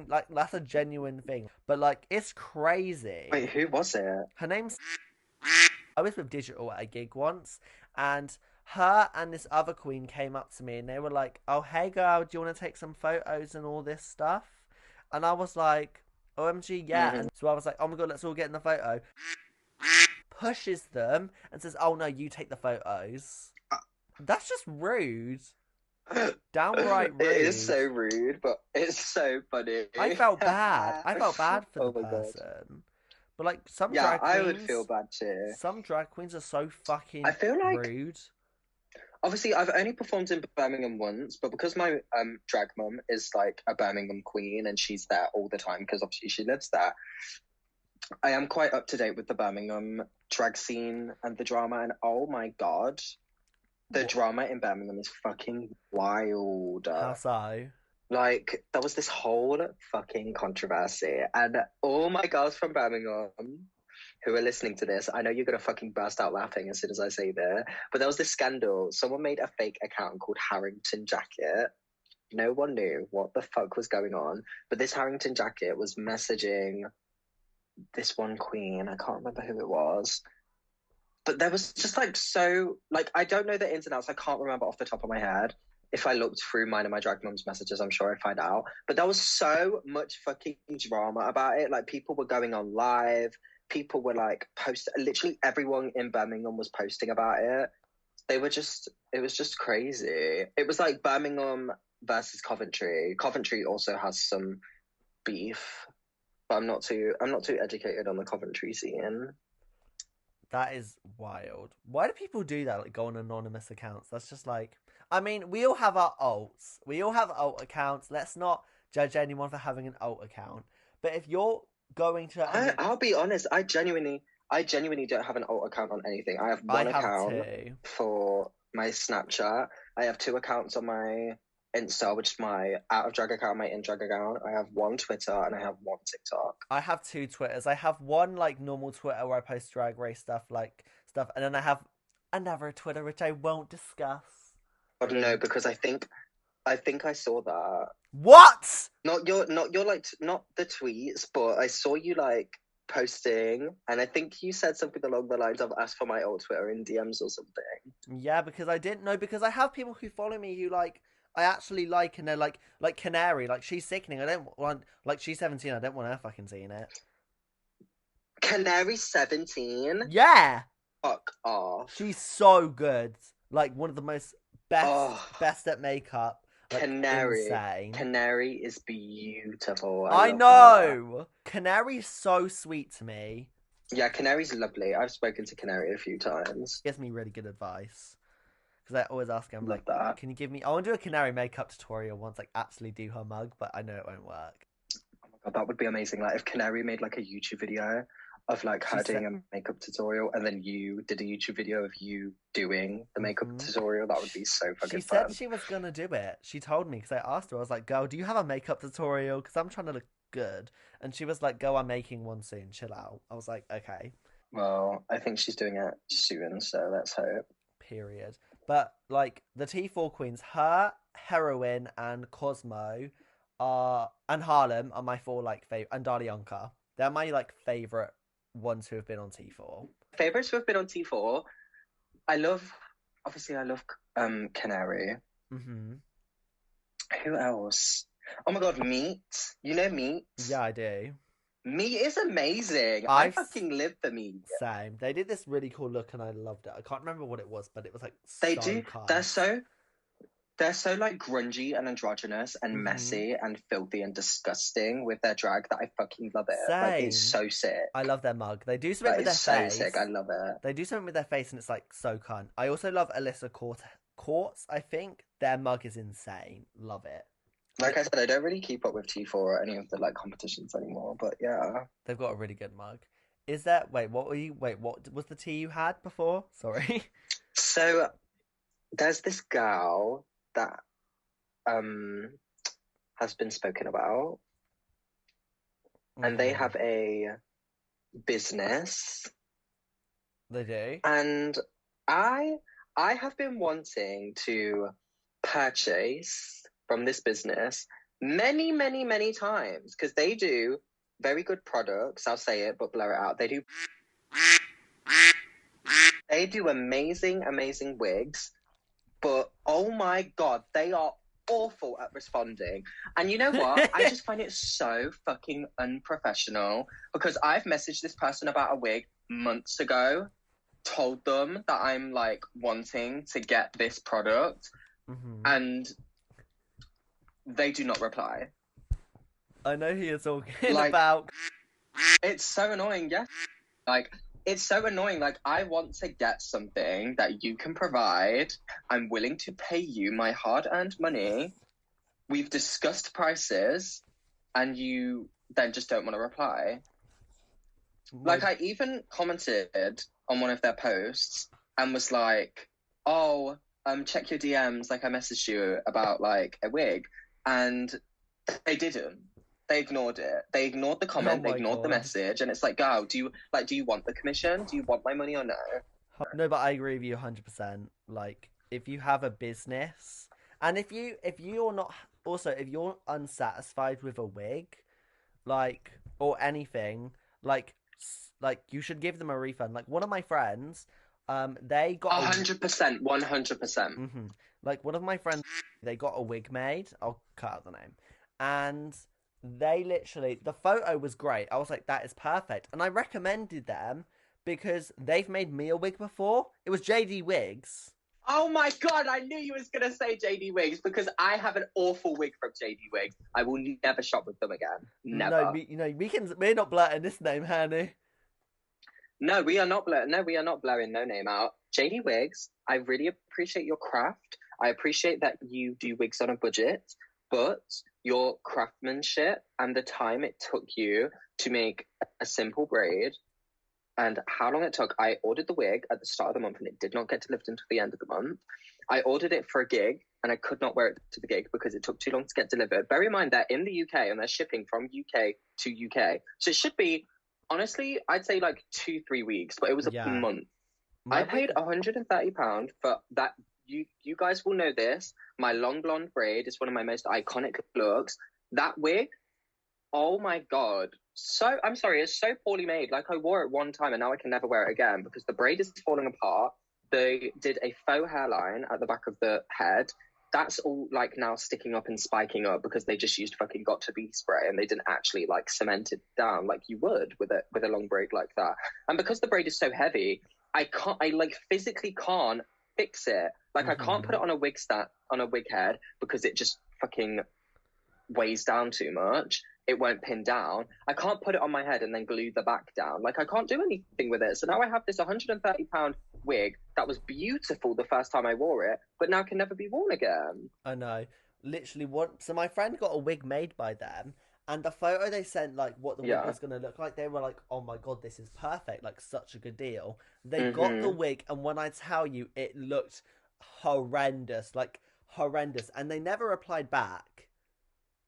like that's a genuine thing, but like it's crazy. Wait, who was it? Her name's. I was with Digital at a gig once, and her and this other queen came up to me, and they were like, "Oh, hey girl, do you want to take some photos and all this stuff?" And I was like, "OMG, yeah!" Hmm. And so I was like, "Oh my god, let's all get in the photo." Pushes them and says, "Oh no, you take the photos." That's just rude, downright It is rude. so rude, but it's so funny. I felt bad. I felt bad for the Oh my God. person. But like Yeah, I would feel bad too. some drag queens are so I fucking feel like rude. obviously I've only performed in Birmingham once, but because my drag mum is like a Birmingham queen and she's there all the time because obviously she lives there, I am quite up to date with the Birmingham drag scene and the drama, and oh my God, the What? drama in Birmingham is fucking wild. How so? Like there was this whole fucking controversy, and all my girls from Birmingham who are listening to this, I know you're gonna fucking burst out laughing as soon as I say that. But there was this scandal. Someone made a fake account called Harrington Jacket. No one knew what the fuck was going on, but this Harrington Jacket was messaging this one queen. I can't remember who it was, but there was just like so like I don't know the ins and outs. I can't remember off the top of my head. If I looked through mine and my drag mum's messages, I'm sure I'd find out. But there was so much fucking drama about it. Like people were going on live. People were like post. Literally everyone in Birmingham was posting about it. They were just. It was just crazy. It was like Birmingham versus Coventry. Coventry also has some beef, but I'm not too. I'm not too educated on the Coventry scene. That is wild. Why do people do that? Like go on anonymous accounts? That's just like. I mean, we all have our alts. We all have alt accounts. Let's not judge anyone for having an alt account. But if you're going to, I'll be honest. I genuinely don't have an alt account on anything. I have I one have account two. for my Snapchat. I have two accounts on my Insta, which is my out of drag account, my in drag account. I have one Twitter and I have one TikTok. I have two Twitters. I have one like normal Twitter where I post drag race stuff, and then I have another Twitter which I won't discuss. I don't know because I think I saw that. What? Not your like not the tweets, but I saw you like posting, and I think you said something along the lines of "ask for my old Twitter in DMs" or something. Yeah, because I didn't know because I have people who follow me who like I actually like and they're like Canary, like she's sickening. I don't want like she's 17. I don't want her fucking seeing it. Canary 17. Yeah, Fuck off. she's so good. Like one of the most Oh, best at makeup. Like Canary. insane. Canary is beautiful. I I love her. know. Canary's so sweet to me. Yeah, Canary's lovely. I've spoken to Canary a few times. Gives me really good advice. Because I always ask him, Love like, that. can you give me. I want to do a canary makeup tutorial once, like, actually do her mug, but I know it won't work. Oh my God, that would be amazing. Like if Canary made like a YouTube video of like She her said, doing a makeup tutorial, and then you did a YouTube video of you doing the makeup mm-hmm. tutorial. That would be so She fucking said fun. she was gonna do it. She told me because I asked her. I was like, "Girl, do you have a makeup tutorial? Because I'm trying to look good." And she was like, "Go, I'm making one soon. Chill out." I was like, "Okay." Well, I think she's doing it soon, so let's hope. Period. But like the T4 queens, her, Heroine, and Cosmo are and Harlem are my four like favorite, and Darlianka. They're my like favorite ones who have been on T4. Favorites who have been on T4. I love, obviously, I love Canary. Mm-hmm. Who else? Oh my god, Meat. You know Meat? Yeah, I do. Meat is amazing. I I've fucking live for Meat. same. They did this really cool look, and I loved it. I can't remember what it was, but it was like They so do. cunt. They're so like grungy and androgynous and Mm-hmm. messy and filthy and disgusting with their drag that I fucking love it. Like it's Same. so sick. I love their mug. They do something Like with it's their so sick. I face. love it. They do something with their face, and it's like so cunt. I also love Alyssa Quartz. I think their mug is insane. Love it. Like I said, I don't really keep up with T4 or any of the like competitions anymore, but yeah. They've got a really good mug. Is that wait? What were you? Wait, what was the tea you had before? Sorry. So there's this girl that um has been spoken about, and they have a business, They do. and I I have been wanting to purchase from this business many times because they do very good products. I'll say it, but blur it out. They do amazing wigs, but oh my god, they are awful at responding. And you know what? I just find it so fucking unprofessional because I've messaged this person about a wig months ago, told them that I'm like wanting to get this product, and they do not reply. I know who you're talking Like, about. it's so annoying, yeah. Like, it's so annoying. Like, I want to get something that you can provide. I'm willing to pay you my hard-earned money. We've discussed prices, and you then just don't want to reply. Like, I even commented on one of their posts and was like, oh, check your DMs. Like, I messaged you about, like, a wig. And they didn't. They ignored it. They ignored the comment. Oh They my ignored the god. message. And it's like, girl, do you want the commission? Do you want my money or no? No, but I agree with you 100%. Like, if you have a business, and if you're not also if you're unsatisfied with a wig, like or anything, like you should give them a refund. Like one of my friends, they got 100%, 100%. Like one of my friends, they got a wig made. I'll cut out the name, and they literally the photo was great. I was like, that is perfect, and I recommended them because they've made me a wig before. It was JD Wigs. Oh my god, I knew you was going to say JD Wigs because I have an awful wig from JD Wigs. I will never shop with them again. Never. No, we're not blurting this name, honey. No, we are not blurring no name out. JD Wigs, I really appreciate your craft. I appreciate that you do wigs on a budget, but your craftsmanship and the time it took you to make a simple braid and how long it took. I ordered the wig at the start of the month and it did not get delivered until the end of the month. I ordered it for a gig and I could not wear it to the gig because it took too long to get delivered. Bear in mind they're in the UK and they're shipping from UK to UK. So it should be, honestly, I'd say like 2-3 weeks, but it was a month. I paid £130 for that. You guys will know this. My long blonde braid is one of my most iconic looks. That wig, oh my god. So, I'm sorry, it's so poorly made. Like, I wore it one time and now I can never wear it again because the braid is falling apart. They did a faux hairline at the back of the head. That's all, like, now sticking up and spiking up because they just used fucking got to be spray and they didn't actually, like, cement it down like you would with a long braid like that. And because the braid is so heavy, I physically can't fix it. Like, I can't put it on a wig head because it just fucking weighs down too much. It won't pin down. I can't put it on my head and then glue the back down. Like, I can't do anything with it. So now I have this £130 wig that was beautiful the first time I wore it, but now can never be worn again. I know. Literally, so my friend got a wig made by them, And the photo they sent, like what the wig Yeah. was gonna look like, they were like, "Oh my god, this is perfect! Like such a good deal." They got the Mm-hmm. wig, and when I tell you, it looked horrendous, like horrendous, and they never replied back.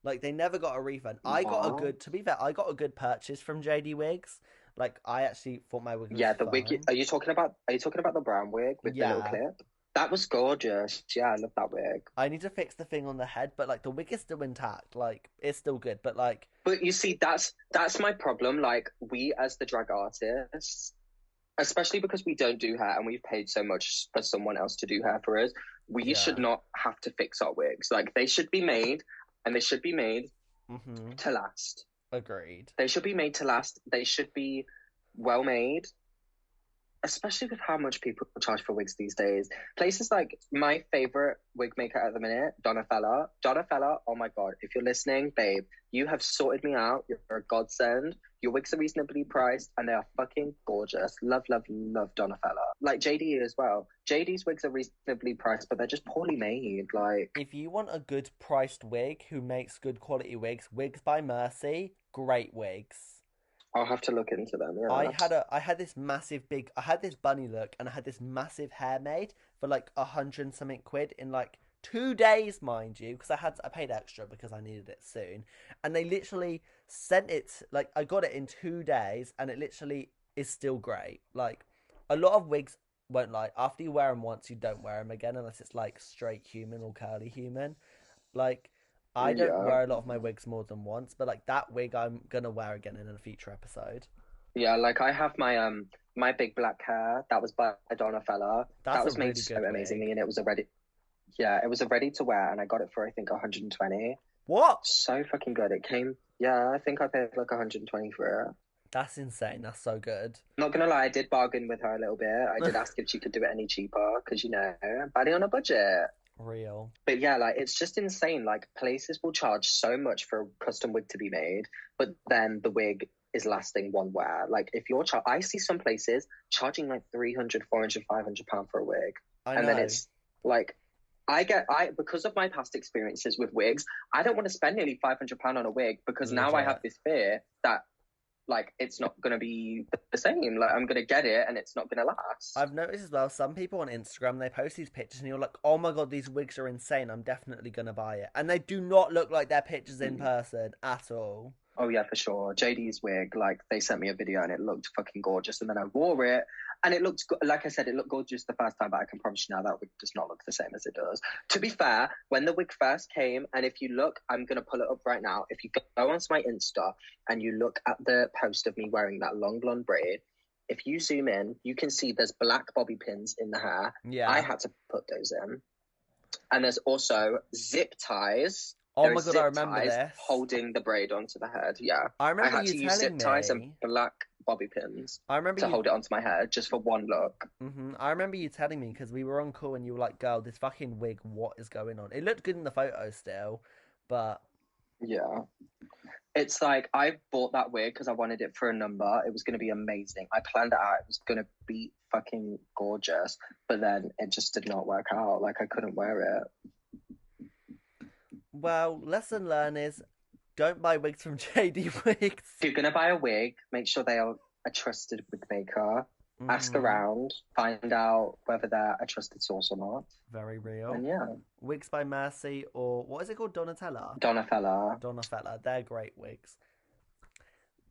Like they never got a refund. I got a Wow. good, to be fair, I got a good purchase from JD Wigs. Like I actually thought my wig was Yeah, the wig. fine. Are you talking about the brown wig with the little Yeah, clip? That was gorgeous. Yeah, I love that wig. I need to fix the thing on the head, but like the wig is still intact. Like it's still good, but like But you see, that's my problem. Like we as the drag artists, especially because we don't do hair and we've paid so much for someone else to do hair for us, we should yeah. not have to fix our wigs. Like they should be made, and they should be made Mhm. to last. Agreed. They should be made to last. They should be well made, especially with how much people charge for wigs these days. Places like my favorite wig maker at the minute, Donafella. Donafella, oh my god, if you're listening, babe, you have sorted me out. You're a godsend. Your wigs are reasonably priced and they are fucking gorgeous. Love, love, love Donafella. Like JD as well. JD's wigs are reasonably priced, but they're just poorly made. Like, If you want a good priced wig who makes good quality wigs, Wigs by Mercy, great wigs. I'll have to look into them. I Yeah. had a I had this massive big I had this bunny look and I had this massive hair made for like 100 and something quid in like 2 days, mind you, because I paid extra because I needed it soon, and they literally sent it, like I got it in 2 days and it literally is still great. Like a lot of wigs won't, like after you wear them once you don't wear them again unless it's like straight human or curly human. Like I don't Yeah. wear a lot of my wigs more than once, but like that wig I'm gonna wear again in a future episode. Yeah, like I have my big black hair that was by Donna Fella. That's That a was made really so good amazingly, wig. and it was a ready to wear, and I got it for I think 120. What? So fucking good. It came, yeah, I think I paid like 120 for it. That's insane. That's so good. Not gonna lie, I did bargain with her a little bit. I did ask if she could do it any cheaper, because baddie on a budget. Real. But yeah, like it's just insane. Like places will charge so much for a custom wig to be made, but then the wig is lasting one wear. Like if I see some places charging like 300, 400, 500 pound for a wig. I And then know. it's like, because of my past experiences with wigs, I don't want to spend nearly 500 pound on a wig because now I have Legit. this fear that like it's not going to be the same. Like I'm going to get it and it's not going to last. I've noticed as well, some people on Instagram, they post these pictures and you're like, oh my god, these wigs are insane. I'm definitely going to buy it. And they do not look like their pictures in person at all. Oh yeah, for sure. JD's wig, like they sent me a video and it looked fucking gorgeous, and then I wore it and it looked like I said, it looked gorgeous the first time, but I can promise you now that wig does not look the same as it does. To be fair, when the wig first came, and if you look, I'm gonna pull it up right now. If you go onto my Insta and you look at the post of me wearing that long blonde braid, if you zoom in, you can see there's black bobby pins in the hair. I Yeah. had to put those in, and there's also zip ties. Oh There my are god, I zip remember ties this. holding the braid onto the head. Yeah. I I remember had you to use telling zip ties and me. black bobby pins I remember to you. hold it onto my head just for one look. I remember you telling me because we were on call and you were like, girl, this fucking wig, what is going on? It looked good in the photo still, but Yeah. It's like I bought that wig because I wanted it for a number. It was going to be amazing. I planned it out. It was going to be fucking gorgeous. But then it just did not work out. Like I couldn't wear it. well, lesson learned is don't buy wigs from JD Wigs. If you're going to buy a wig, make sure they are a trusted wig maker. Ask Mhm. around, find out whether they're a trusted source or not. Very real. And yeah, Wigs by Mercy, or what is it called? Donatella? Donafella. Donatella. They're great wigs.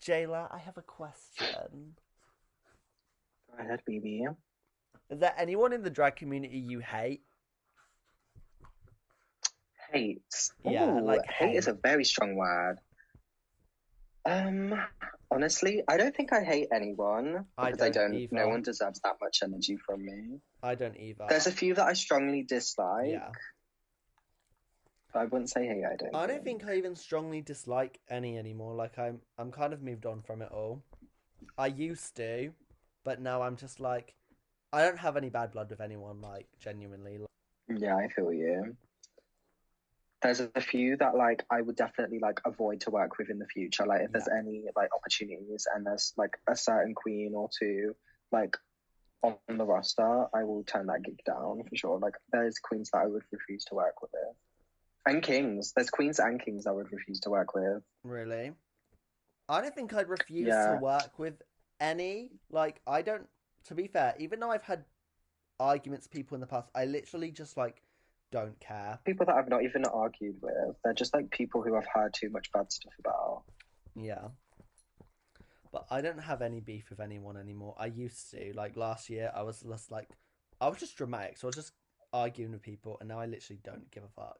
Jaila, I have a question. Go ahead, baby. Is there anyone in the drag community you hate? Hate. Yeah, Ooh, like hate is a very strong word. Honestly, I don't think I hate anyone I because don't either. no one deserves that much energy from me. I don't either. There's a few that I strongly dislike, Yeah. but I wouldn't say hate, I don't I don't think I even strongly dislike any anymore. Like I'm kind of moved on from it all. I used to, but now I'm just like I don't have any bad blood with anyone, like genuinely. Yeah, I feel you. There's a few that like I would definitely like avoid to work with in the future. Like if there's any like opportunities and there's like a certain queen or two like on the roster, I will turn that gig down for sure. Like there's queens that I would refuse to work with. And kings. There's queens and kings I would refuse to work with. Really? I don't think I'd refuse to Yeah. work with any. Like, I don't. To be fair, even though I've had arguments with people in the past, I literally just like don't care. People that I've not even argued with. They're just like people who I've heard too much bad stuff about. Yeah. But I don't have any beef with anyone anymore. I used to. Like last year, I was just like, I was just dramatic. So I was just arguing with people, and now I literally don't give a fuck.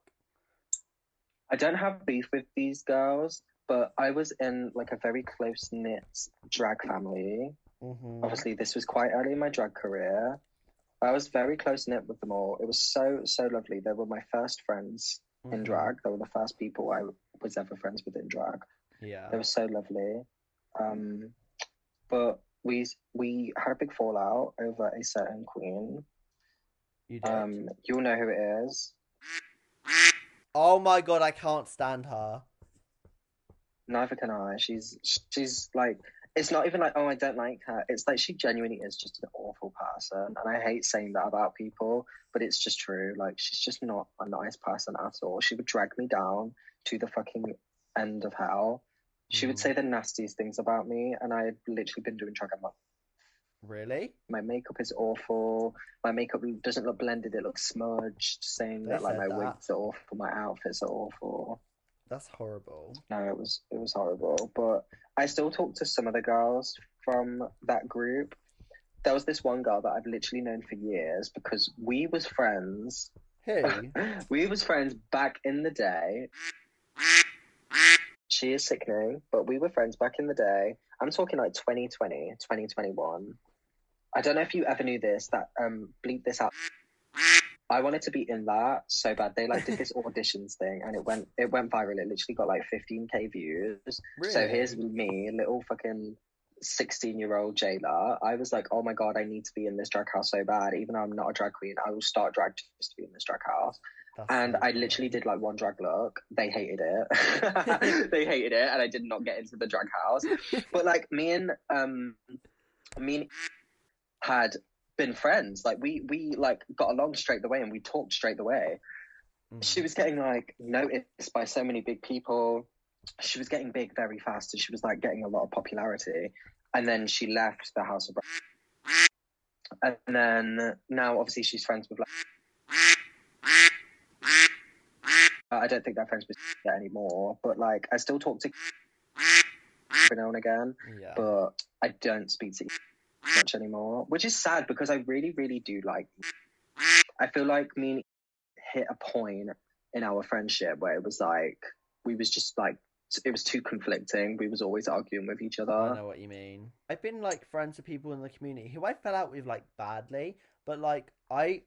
I don't have beef with these girls, but I was in like a very close knit drag family. Mm-hmm. Obviously, this was quite early in my drag career. I was very close knit with them all. It was so lovely. They were my first friends in Mm-hmm. drag. They were the first people I was ever friends with in drag. Yeah. They were so lovely. But we had a big fallout over a certain queen. You did? You'll know who it is. Oh my god, I can't stand her. Neither can I. She's like, it's not even like, oh, I don't like her. It's like she genuinely is just an awful person, and I hate saying that about people, but it's just true. Like, she's just not a nice person at all. She would drag me down to the fucking end of hell. She would say the nastiest things about me, and I had literally been doing drag a month. Really? My makeup is awful. My makeup doesn't look blended. It looks smudged, saying They that like said my that. wigs are awful, my outfits are awful. That's horrible. No, it was horrible. But I still talk to some of the girls from that group. There was this one girl that I've literally known for years because we was friends. Who? We was friends back in the day. She is sickening, but we were friends back in the day. I'm talking like 2020, 2021. I don't know if you ever knew this, that bleep this out. I wanted to be in that so bad. They like did this auditions thing and it went viral. It literally got like 15k views. Really? So here's me, little fucking 16-year-old Jaila. I was like, oh my god, I need to be in this drag house so bad. Even though I'm not a drag queen, I will start drag just to be in this drag house. That's and so I funny. literally did like one drag look. They hated it. They hated it, and I did not get into the drag house. But like me and had been friends. Like we like got along straight away, and we talked straight away. She was getting like noticed by so many big people. She was getting big very fast, and she was like getting a lot of popularity. And then she left the House of and then now obviously she's friends with like I don't think they're friends with anymore, but like I still talk to every now and again. Yeah. But I don't speak to much anymore, which is sad because I really, really do like. I feel like me and hit a point in our friendship where it was like we was just like it was too conflicting. We was always arguing with each other. I know what you mean. I've been like friends with people in the community who I fell out with like badly, but like I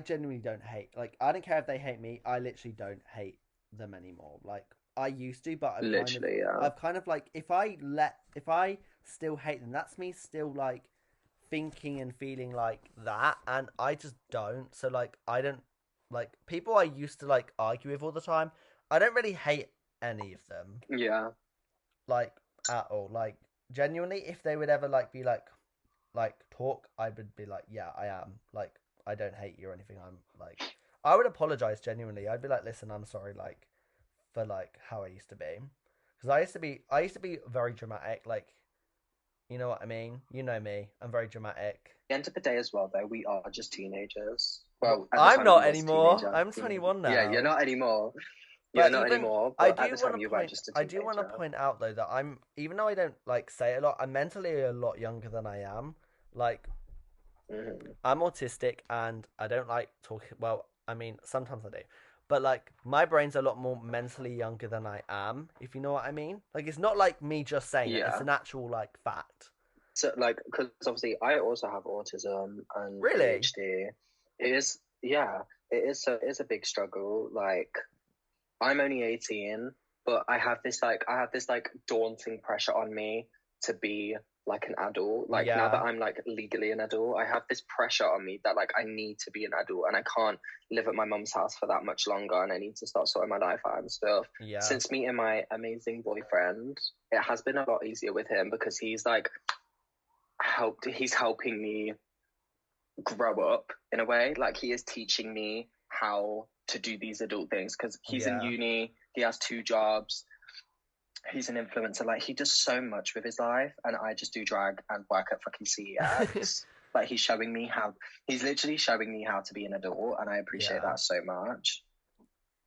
genuinely don't hate. Like I don't care if they hate me. I literally don't hate them anymore. Like I used to, but I've kind of like if I still hate them, that's me still like thinking and feeling like that, and I just don't. So like I don't like people I used to like argue with all the time. I don't really hate any of them. Yeah. Like at all. Like genuinely, if they would ever like be like talk, I would be like, yeah, I am. Like I don't hate you or anything. I'm like I would apologize genuinely. I'd be like, listen, I'm sorry, like for like how I used to be, because I used to be very dramatic. Like you know what I mean? You know me. I'm very dramatic. At the end of the day, as well, though, we are just teenagers. Well, I'm not anymore. I'm 21 now. Yeah, you're not anymore. You're not anymore. But at the time, you were just a teenager. I do want to point out though that I'm, even though I don't like say it a lot, I'm mentally a lot younger than I am. Like, I'm autistic and I don't like talking. Well, I mean, sometimes I do, but like my brain's a lot more mentally younger than I am. If you know what I mean. Like, it's not like me just saying it. It's an actual like fact. So, like, because obviously I also have autism and really? ADHD. It is, yeah, it is. So it is a big struggle. Like, I'm only 18, but I have this like daunting pressure on me to be like an adult. Like now that I'm like legally an adult, I have this pressure on me that like I need to be an adult and I can't live at my mum's house for that much longer, and I need to start sorting my life out and stuff. Yeah. Since meeting my amazing boyfriend, it has been a lot easier with him because he's like he's helping me grow up in a way. Like he is teaching me how to do these adult things because he's in Yeah. uni, he has 2 jobs, he's an influencer. Like, he does so much with his life, and I just do drag and work at fucking CEX. Like, he's literally showing me how to be an adult, and I appreciate Yeah. that so much.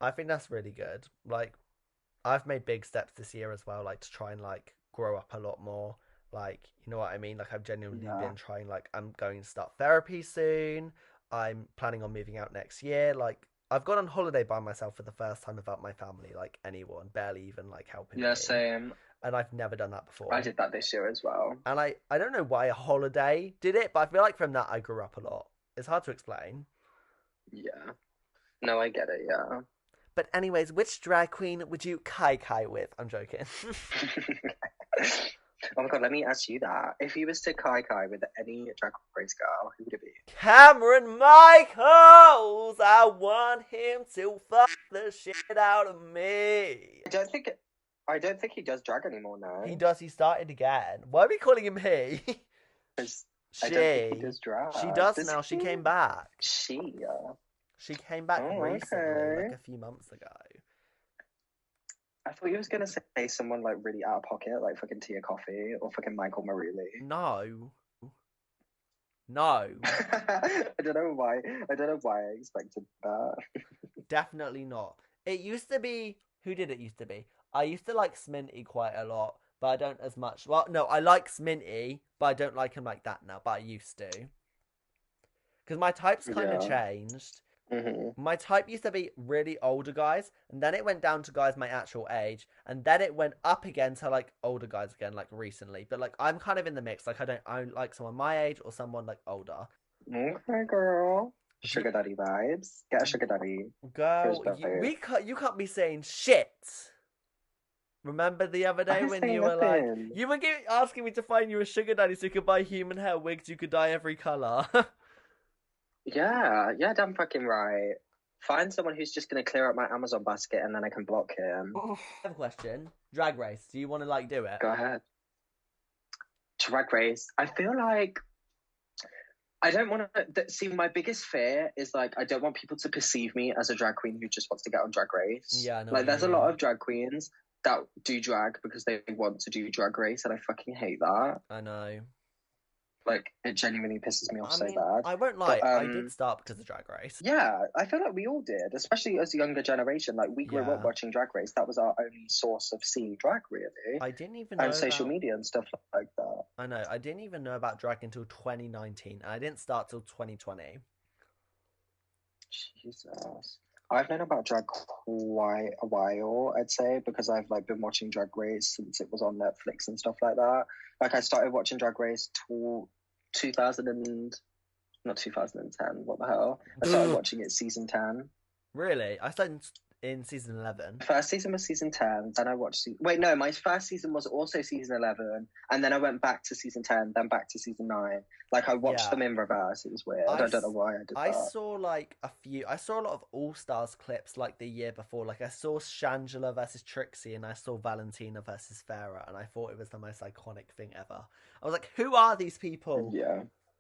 I think that's really good. Like, I've made big steps this year as well, like to try and like grow up a lot more. Like, you know what I mean? Like, I've genuinely Yeah. been trying. Like, I'm going to start therapy soon. I'm planning on moving out next year. Like, I've gone on holiday by myself for the first time without my family, like anyone, barely even like helping Yeah, me. same. And I've never done that I before. did that this year as well. And I don't know why a holiday did it, but I feel like from that I grew up a lot. It's hard to explain. Yeah. No, I get it, yeah. But anyways, which drag queen would you kai with? I'm joking. Oh my god, let me ask you that. If you was to kai with any drag race girl, who would it be? Cameron Michaels! I want him to fuck the shit out of me. I don't think he does drag anymore He now. does, he started again. Why are we calling him he? I don't think he She. does drag. She does Does now, she he? came back. She. She came back Oh, recently, like okay. a few months ago. I thought he was gonna say someone like really out of pocket, like fucking Tia Coffee or fucking Michael Maruli. No. No. I don't know why. I don't know why I expected that. Definitely not. It used to be. Who did it used to be? I used to like Sminty quite a lot, but I don't as much. Well, no, I like Sminty, but I don't like him like that now, but I used to. Because my type's kind of Yeah. changed. Mm-hmm. My type used to be really older guys, and then it went down to guys my actual age, and then it went up again to like older guys again, like recently. But like I'm kind of in the mix. Like I don't like someone my age or someone like older. Okay, girl. Do you, Sugar daddy vibes. Get a sugar daddy for his girl, birthday. you can't be saying shit. Remember the other I day didn't when say you were like, nothing. you were asking me to find you a sugar daddy so you could buy human hair wigs, you could dye every color. Yeah, damn fucking right. Find someone who's just gonna clear up my Amazon basket and then I can block him. I have a question. Drag Race. Do you want to like do it? Go ahead. Drag race. I feel like I don't want to see. My biggest fear is like I don't want people to perceive me as a drag queen who just wants to get on Drag Race. Yeah, I know. Like, there's a lot of drag queens that do drag because they want to do Drag Race, and I fucking hate that. I know. Like, it genuinely pisses me off I so mean, bad. I won't lie. But, I did start because of Drag Race. yeah, I feel like we all did, especially as a younger generation. Like, we grew up Yeah. watching Drag Race. That was our only source of seeing drag, really. I didn't even know And social about... media and stuff like that. I know. I didn't even know about drag until 2019, and I didn't start till 2020. Jesus. I've known about drag quite a while, I'd say, because I've like been watching Drag Race since it was on Netflix and stuff like that. Like, I started watching Drag Race 2000 and not 2010. What the hell? I started watching it season 10. Really? I started in season 11. First season was season 10. Then I watched. Wait, no, my first season was also season 11, and then I went back to season 10, then back to season 9. Like, I watched them in reverse. It was weird. I don't know why I did that. I saw like a few. I saw a lot of All Stars clips like the year before. Like, I saw Shangela versus Trixie, and I saw Valentina versus Farrah, and I thought it was the most iconic thing ever. I was like, who are these people?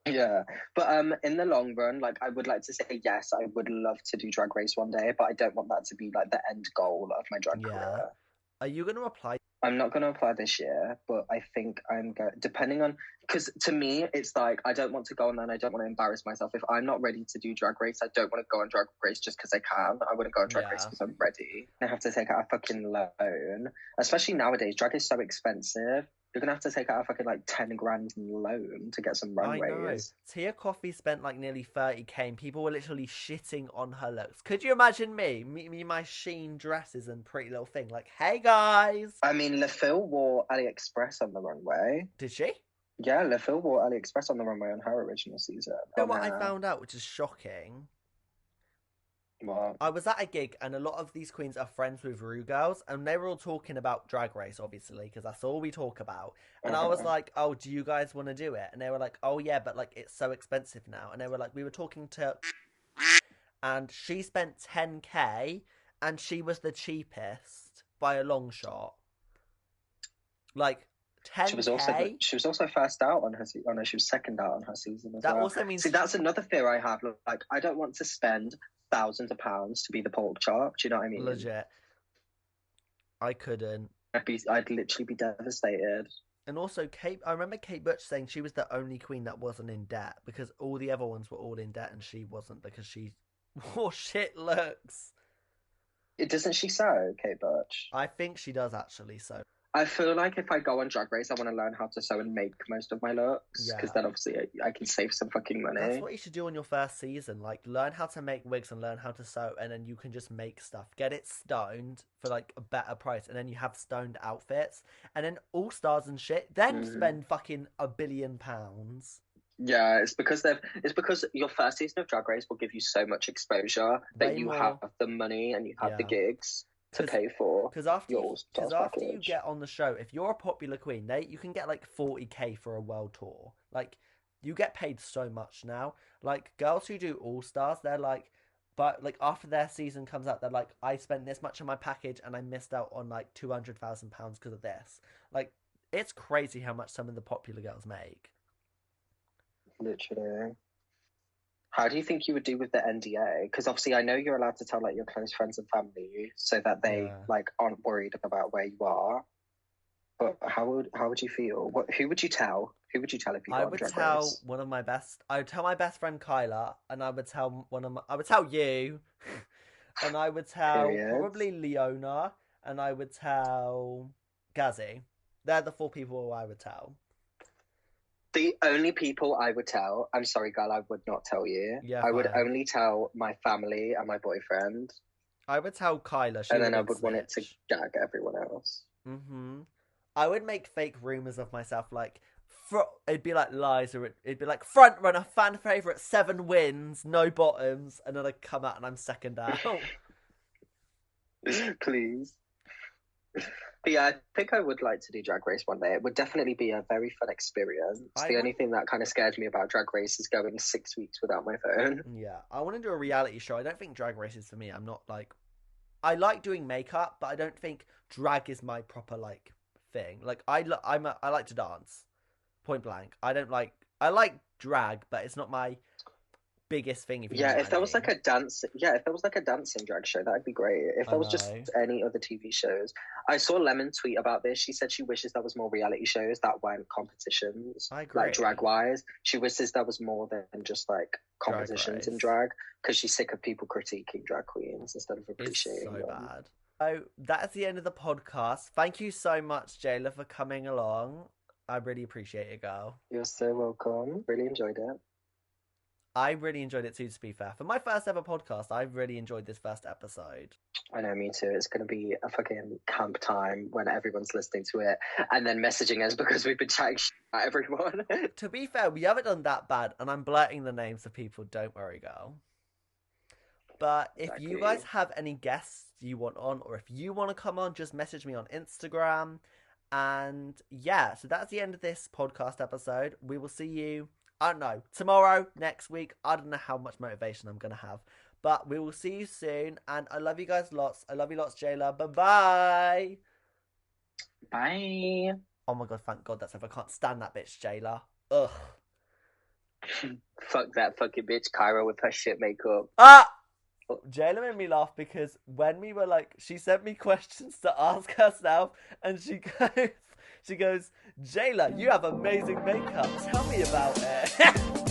Yeah, but in the long run, like, I would like to say yes, I would love to do Drag Race one day, but I don't want that to be like the end goal of my drag career. Are you going to apply? I'm not going to apply this year, but I think I'm going, depending on, because to me, it's like, I don't want to go on and I don't want to embarrass myself. If I'm not ready to do Drag Race, I don't want to go on Drag Race just because I can. I want to go on Drag Race because I'm ready. I have to take out a fucking loan, especially nowadays. Drag is so expensive. You're going to have to take out a fucking like 10 grand loan to get some runways. I know. Tia Coffee spent like nearly 30k and people were literally shitting on her looks. Could you imagine me, my sheen dresses and Pretty Little Thing? Like, hey guys! I mean, LaFille wore AliExpress on the runway. Did she? Yeah, LaFille wore AliExpress on the runway on her original season. You know what I found out, which is shocking? What? I was at a gig and a lot of these queens are friends with Rue girls and they were all talking about Drag Race, obviously, because that's all we talk about. And I was like, oh, do you guys want to do it? And they were like, oh yeah, but like it's so expensive now. And they were like, we were talking to... And she spent 10k and she was the cheapest by a long shot. Like... 10K? She was also first out on her season. Oh no, she was second out on her season as well. That also means... See, that's another fear I have. Like, I don't want to spend thousands of pounds to be the pork chop. Do you know what I mean? Legit. I couldn't. I'd literally be devastated. And also, I remember Kate Butch saying she was the only queen that wasn't in debt because all the other ones were all in debt and she wasn't because she wore shit looks. Doesn't she sew, Kate Butch? I think she does actually sew. I feel like if I go on Drag Race, I want to learn how to sew and make most of my looks. Because then obviously I can save some fucking money. That's what you should do on your first season. Like, learn how to make wigs and learn how to sew, and then you can just make stuff. Get it stoned for like a better price, and then you have stoned outfits, and then all stars and shit. Then spend fucking £1 billion. Yeah, it's because your first season of Drag Race will give you so much exposure that you have the money and you have the gigs to pay for. Because after you get on the show, if you're a popular queen, you can get like 40k for a world tour. Like, you get paid so much now. Like, girls who do All Stars, they're like, but like after their season comes out, they're like, I spent this much on my package and I missed out on like £200,000 because of this. Like, it's crazy how much some of the popular girls make. Literally. How do you think you would do with the NDA? Because obviously I know you're allowed to tell like your close friends and family so that they like aren't worried about where you are. But how would you feel? Who would you tell? Who would you tell if you got on Drag Race? I would tell my best friend Kyla, and I would tell I would tell you, and I would tell probably Leona, and I would tell Gazzy. They're the 4 people I would tell. The only people I would tell, I'm sorry, girl, I would not tell you. Yeah, I would only tell my family and my boyfriend. I would tell Kyla. And then I would want it to gag everyone else. I would make fake rumours of myself, like, it'd be like lies, or it'd be like, front runner, fan favourite, 7 wins, no bottoms, and then I'd come out and I'm second out. Please. But yeah, I think I would like to do Drag Race one day. It would definitely be a very fun experience. The only thing that kind of scares me about Drag Race is going 6 weeks without my phone. Yeah, I want to do a reality show. I don't think Drag Race is for me. I'm not like... I like doing makeup, but I don't think drag is my proper, like, thing. Like, I like to dance. Point blank. I like drag, but it's not my biggest thing. If there was like a dancing drag show, that'd be great. If there was just any other TV shows. I saw Lemon tweet about this. She said she wishes there was more reality shows that weren't competitions. I agree. Like drag wise, she wishes there was more than just like competitions in drag, because she's sick of people critiquing drag queens instead of appreciating them. Bad. So that's the end of the podcast. Thank you so much, Jaila, for coming along. I really appreciate it, girl. You're so welcome. Really enjoyed it. I really enjoyed it too, to be fair. For my first ever podcast, I really enjoyed this first episode. I know, me too. It's going to be a fucking camp time when everyone's listening to it and then messaging us because we've been chatting at everyone. To be fair, we haven't done that bad, and I'm blurting the names of people. Don't worry, girl. But if you guys have any guests you want on, or if you want to come on, just message me on Instagram. And yeah, so that's the end of this podcast episode. We will see you, I don't know, tomorrow, next week. I don't know how much motivation I'm going to have. But we will see you soon. And I love you guys lots. I love you lots, Jaila. Bye-bye. Bye. Oh my god, thank god that's over. I can't stand that bitch, Jaila. Ugh. Fuck that fucking bitch, Kyra, with her shit makeup. Ah! Jaila made me laugh because when we were like, she sent me questions to ask herself, and she goes, Jaila, you have amazing makeup. Tell me about it.